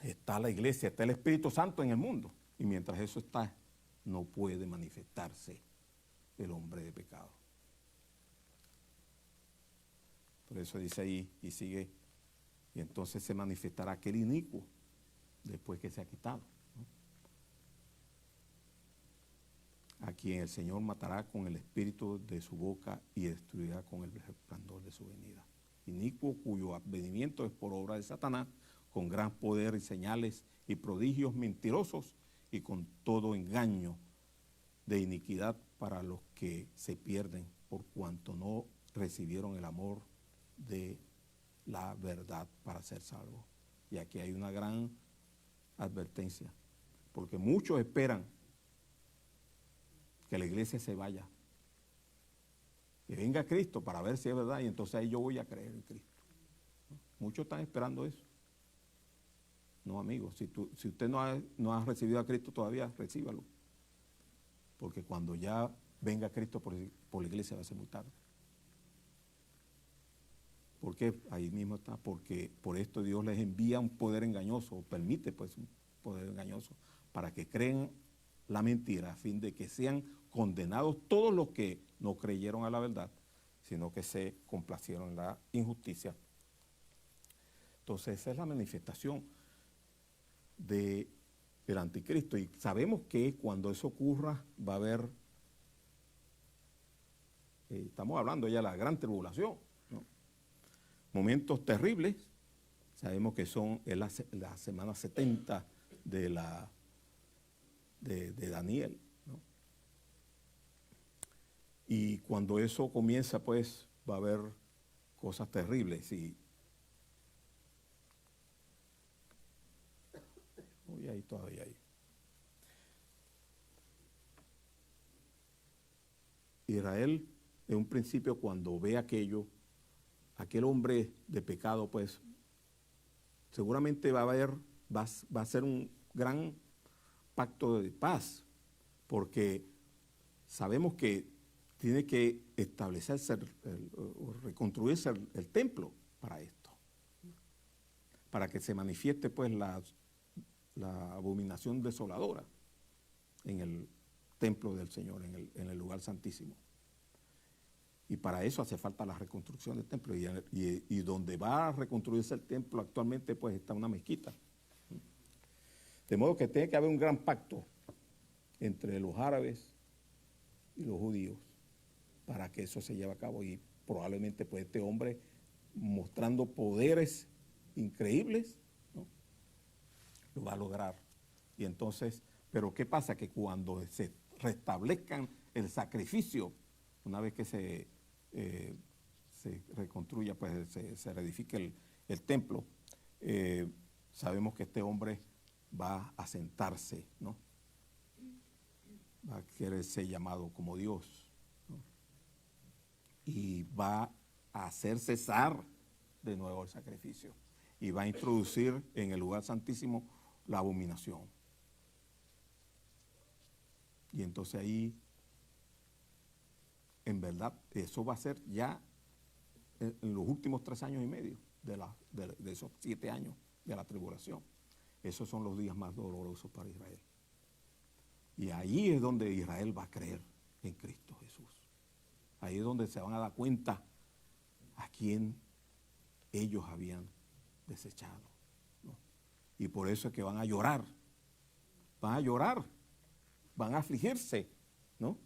Está la iglesia, está el Espíritu Santo en el mundo. Y mientras eso está, no puede manifestarse el hombre de pecado. Por eso dice ahí y sigue, y entonces se manifestará aquel inicuo después que se ha quitado, ¿no? a quien el Señor matará con el espíritu de su boca y destruirá con el resplandor de su venida. Inicuo, cuyo advenimiento es por obra de Satanás, con gran poder y señales y prodigios mentirosos y con todo engaño de iniquidad para los que se pierden por cuanto no recibieron el amor de la verdad para ser salvos. Y aquí hay una gran advertencia, porque muchos esperan que la iglesia se vaya, que venga Cristo para ver si es verdad, y entonces ahí yo voy a creer en Cristo. Muchos están esperando eso. No, amigos, si usted no ha recibido a Cristo todavía, recíbalo. Porque cuando ya venga Cristo por la iglesia va a ser muy tarde. ¿Por qué? Ahí mismo está, porque por esto Dios les envía un poder engañoso, o permite pues un poder engañoso, para que creen la mentira, a fin de que sean condenados todos los que no creyeron a la verdad, sino que se complacieron en la injusticia. Entonces esa es la manifestación del anticristo, y sabemos que cuando eso ocurra va a haber, estamos hablando ya de la gran tribulación, ¿no? Momentos terribles. Sabemos que es la semana 70 de Daniel, ¿no? Y cuando eso comienza, pues va a haber cosas terribles. Y ahí todavía hay. Israel, en un principio, cuando ve aquel hombre de pecado, pues seguramente va a ser un gran pacto de paz, porque sabemos que tiene que establecerse, reconstruirse el templo para esto, para que se manifieste pues la abominación desoladora en el templo del Señor, en el lugar santísimo. Y para eso hace falta la reconstrucción del templo, y donde va a reconstruirse el templo actualmente pues está una mezquita. De modo que tiene que haber un gran pacto entre los árabes y los judíos para que eso se lleve a cabo, y probablemente pues este hombre, mostrando poderes increíbles, ¿no?, lo va a lograr. Y entonces, pero ¿qué pasa? Que cuando se restablezcan el sacrificio, una vez que se reconstruya, pues se reedifique el templo, sabemos que este hombre va a sentarse, ¿no? Va a querer ser llamado como Dios, ¿no? Y va a hacer cesar de nuevo el sacrificio, y va a introducir en el lugar santísimo la abominación. Y entonces ahí, en verdad, eso va a ser ya en los últimos 3 años y medio de esos 7 años de la tribulación. Esos son los días más dolorosos para Israel. Y ahí es donde Israel va a creer en Cristo Jesús. Ahí es donde se van a dar cuenta a quién ellos habían desechado, ¿no? Y por eso es que van a llorar, van a afligirse, ¿no?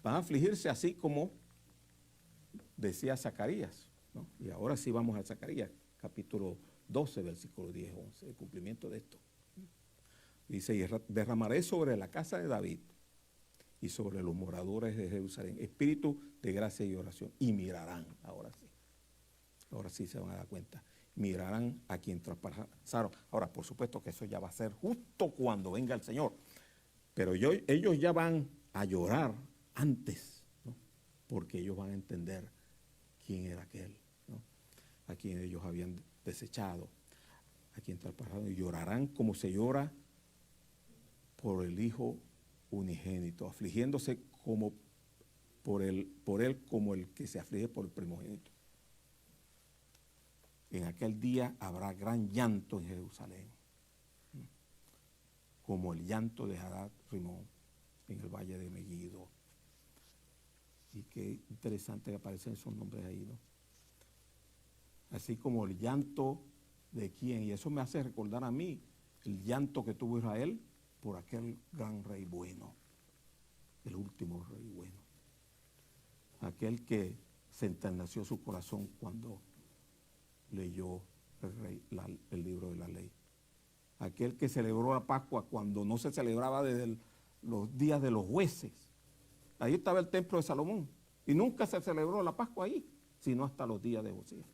Van a afligirse así como decía Zacarías, ¿no? Y ahora sí vamos a Zacarías, capítulo 12, versículo 10, 11, el cumplimiento de esto. Dice: y derramaré sobre la casa de David y sobre los moradores de Jerusalén espíritu de gracia y oración, y mirarán, ahora sí se van a dar cuenta, mirarán a quien traspasaron. Ahora, por supuesto que eso ya va a ser justo cuando venga el Señor, pero ellos ya van a llorar antes, ¿no? Porque ellos van a entender quién era aquel, ¿no?, a quien ellos habían desechado, a quien traspasaron, y llorarán como se llora por el Hijo unigénito, afligiéndose como por él como el que se aflige por el primogénito. En aquel día habrá gran llanto en Jerusalén, como el llanto de Hadad Rimón en el valle de Megiddo. Y qué interesante que aparecen esos nombres ahí, ¿no? Así como el llanto de quién, y eso me hace recordar a mí el llanto que tuvo Israel por aquel gran rey bueno, el último rey bueno. Aquel que se enterneció su corazón cuando leyó el libro de la ley. Aquel que celebró la Pascua cuando no se celebraba desde los días de los jueces. Ahí estaba el templo de Salomón y nunca se celebró la Pascua ahí, sino hasta los días de Josías.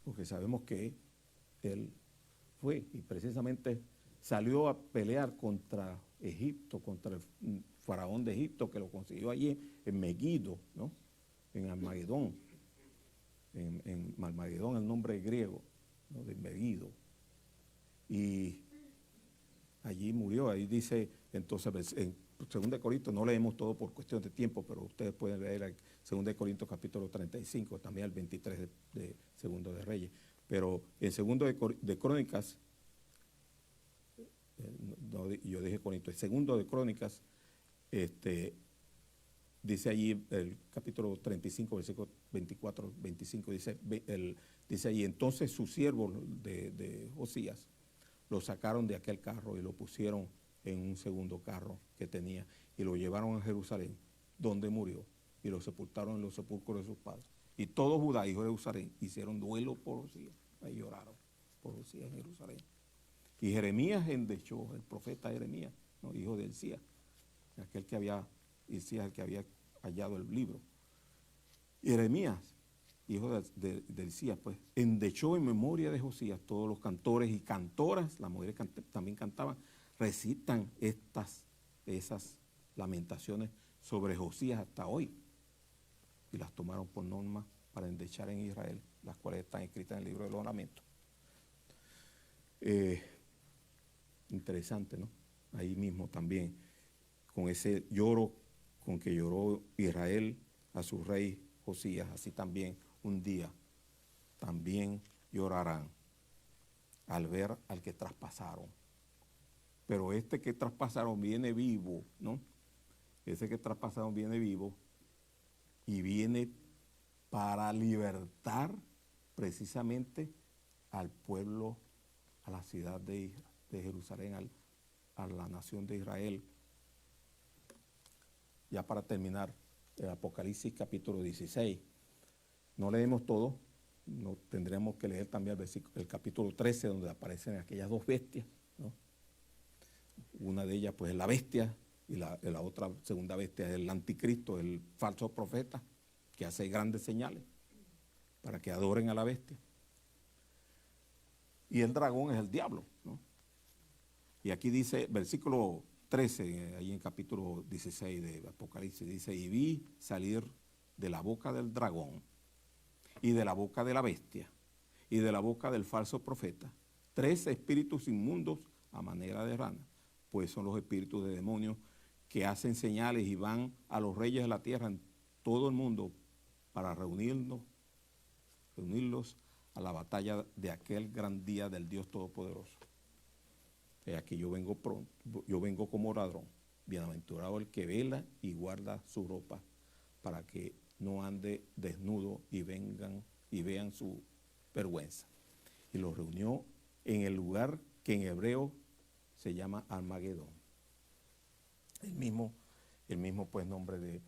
Porque sabemos que él fue y precisamente salió a pelear contra Egipto, contra el faraón de Egipto, que lo consiguió allí en Megiddo, ¿no? En Armagedón. En Armagedón, el nombre griego, ¿no? De Megiddo. Y allí murió. Ahí dice, entonces, en 2 Corintios, no leemos todo por cuestión de tiempo, pero ustedes pueden leer 2 Corintios capítulo 35, también el 23 de Segundo de Reyes. Pero en 2 de Crónicas, yo dije Corintios, en 2 de Crónicas, dice allí el capítulo 35, versículo 24, 25, dice allí, entonces sus siervos de Josías lo sacaron de aquel carro y lo pusieron en un segundo carro que tenía y lo llevaron a Jerusalén, donde murió, y lo sepultaron en los sepulcros de sus padres. Y todo Judá, hijo de Jerusalén, hicieron duelo por Josías, ahí lloraron por Josías en Jerusalén. Y Jeremías endechó, el profeta Jeremías, ¿no? Hijo de Hilcías, aquel que había, Hilcías el que había hallado el libro. Y Jeremías, hijo de Hilcías, pues, endechó en memoria de Josías. Todos los cantores y cantoras, las mujeres también cantaban, recitan esas lamentaciones sobre Josías hasta hoy. Y las tomaron por norma para endechar en Israel, las cuales están escritas en el libro de los ornamentos. Interesante, ¿no? Ahí mismo también, con ese lloro con que lloró Israel a su rey Josías, así también un día también llorarán al ver al que traspasaron. Pero este que traspasaron viene vivo, ¿no? Ese que traspasaron viene vivo y viene para libertar precisamente al pueblo, a la ciudad de Jerusalén, a la nación de Israel. Ya para terminar, el Apocalipsis capítulo 16. No leemos todo, no tendremos que leer también el capítulo 13, donde aparecen aquellas dos bestias, ¿no? Una de ellas pues es la bestia y la otra segunda bestia es el anticristo, el falso profeta que hace grandes señales para que adoren a la bestia. Y el dragón es el diablo, ¿no? Y aquí dice, versículo 13, ahí en capítulo 16 de Apocalipsis, dice, y vi salir de la boca del dragón y de la boca de la bestia y de la boca del falso profeta 3 espíritus inmundos a manera de rana, pues son los espíritus de demonios que hacen señales y van a los reyes de la tierra en todo el mundo para reunirlos a la batalla de aquel gran día del Dios Todopoderoso. Aquí yo vengo como ladrón, bienaventurado el que vela y guarda su ropa, para que no ande desnudo y vean su vergüenza. Y los reunió en el lugar que en hebreo se llama Armagedón. El mismo pues nombre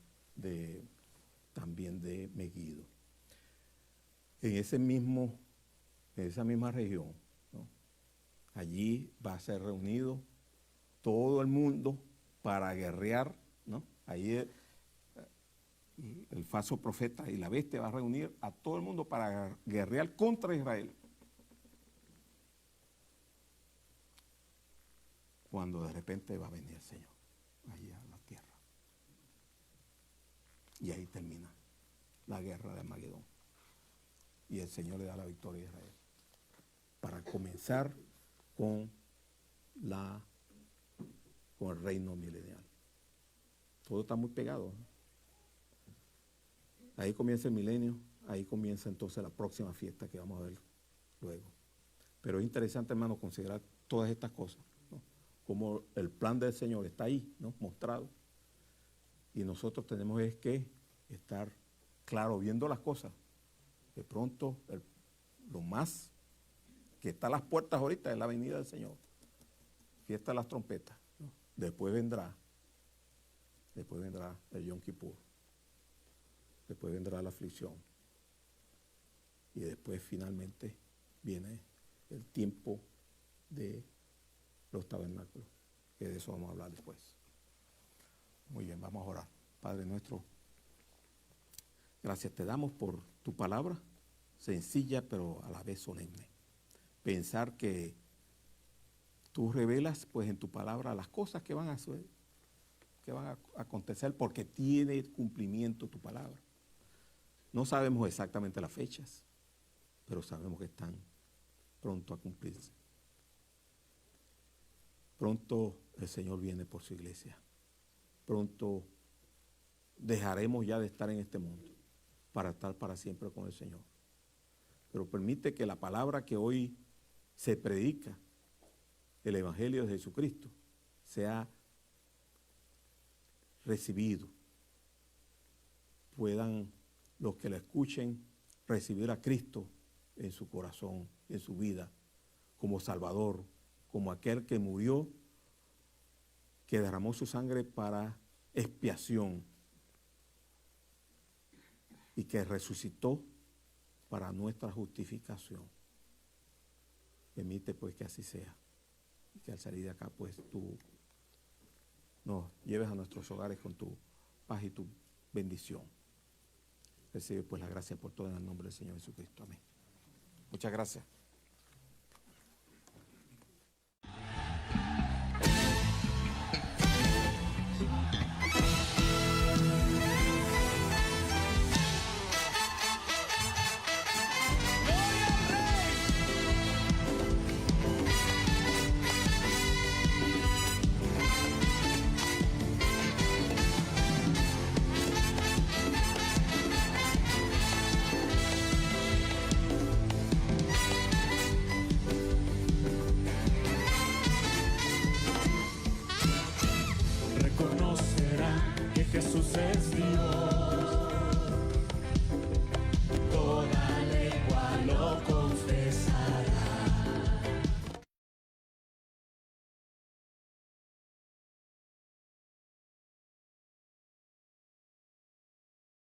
también de Megiddo. En esa misma región, ¿no? Allí va a ser reunido todo el mundo para guerrear, ¿no? Ahí el falso profeta y la bestia va a reunir a todo el mundo para guerrear contra Israel. Cuando de repente va a venir el Señor allí a la tierra. Y ahí termina la guerra de Armagedón. Y el Señor le da la victoria a Israel. Para comenzar con el reino milenial. Todo está muy pegado, ¿no? Ahí comienza el milenio, ahí comienza entonces la próxima fiesta que vamos a ver luego. Pero es interesante, hermano, considerar todas estas cosas, ¿no? Como el plan del Señor está ahí, ¿no? Mostrado. Y nosotros tenemos que estar claro viendo las cosas, De pronto, lo más que está a las puertas ahorita es la venida del Señor. Fiesta de las trompetas, ¿no? Después vendrá el Yom Kippur. Después vendrá la aflicción. Y después finalmente viene el tiempo de los tabernáculos, que de eso vamos a hablar después. Muy bien, vamos a orar. Padre nuestro, gracias te damos por tu palabra, sencilla pero a la vez solemne. Pensar que tú revelas pues en tu palabra las cosas que van a suceder, que van a acontecer porque tiene cumplimiento tu palabra. No sabemos exactamente las fechas, pero sabemos que están pronto a cumplirse. Pronto el Señor viene por su iglesia. Pronto dejaremos ya de estar en este mundo para estar para siempre con el Señor. Pero permite que la palabra que hoy se predica, el Evangelio de Jesucristo, sea recibido. Puedan los que la escuchen recibir a Cristo en su corazón, en su vida, como Salvador, como aquel que murió, que derramó su sangre para expiación y que resucitó para nuestra justificación. Permite pues que así sea y que al salir de acá pues tú nos lleves a nuestros hogares con tu paz y tu bendición. Recibe pues la gracia por todo en el nombre del Señor Jesucristo. Amén. Muchas gracias.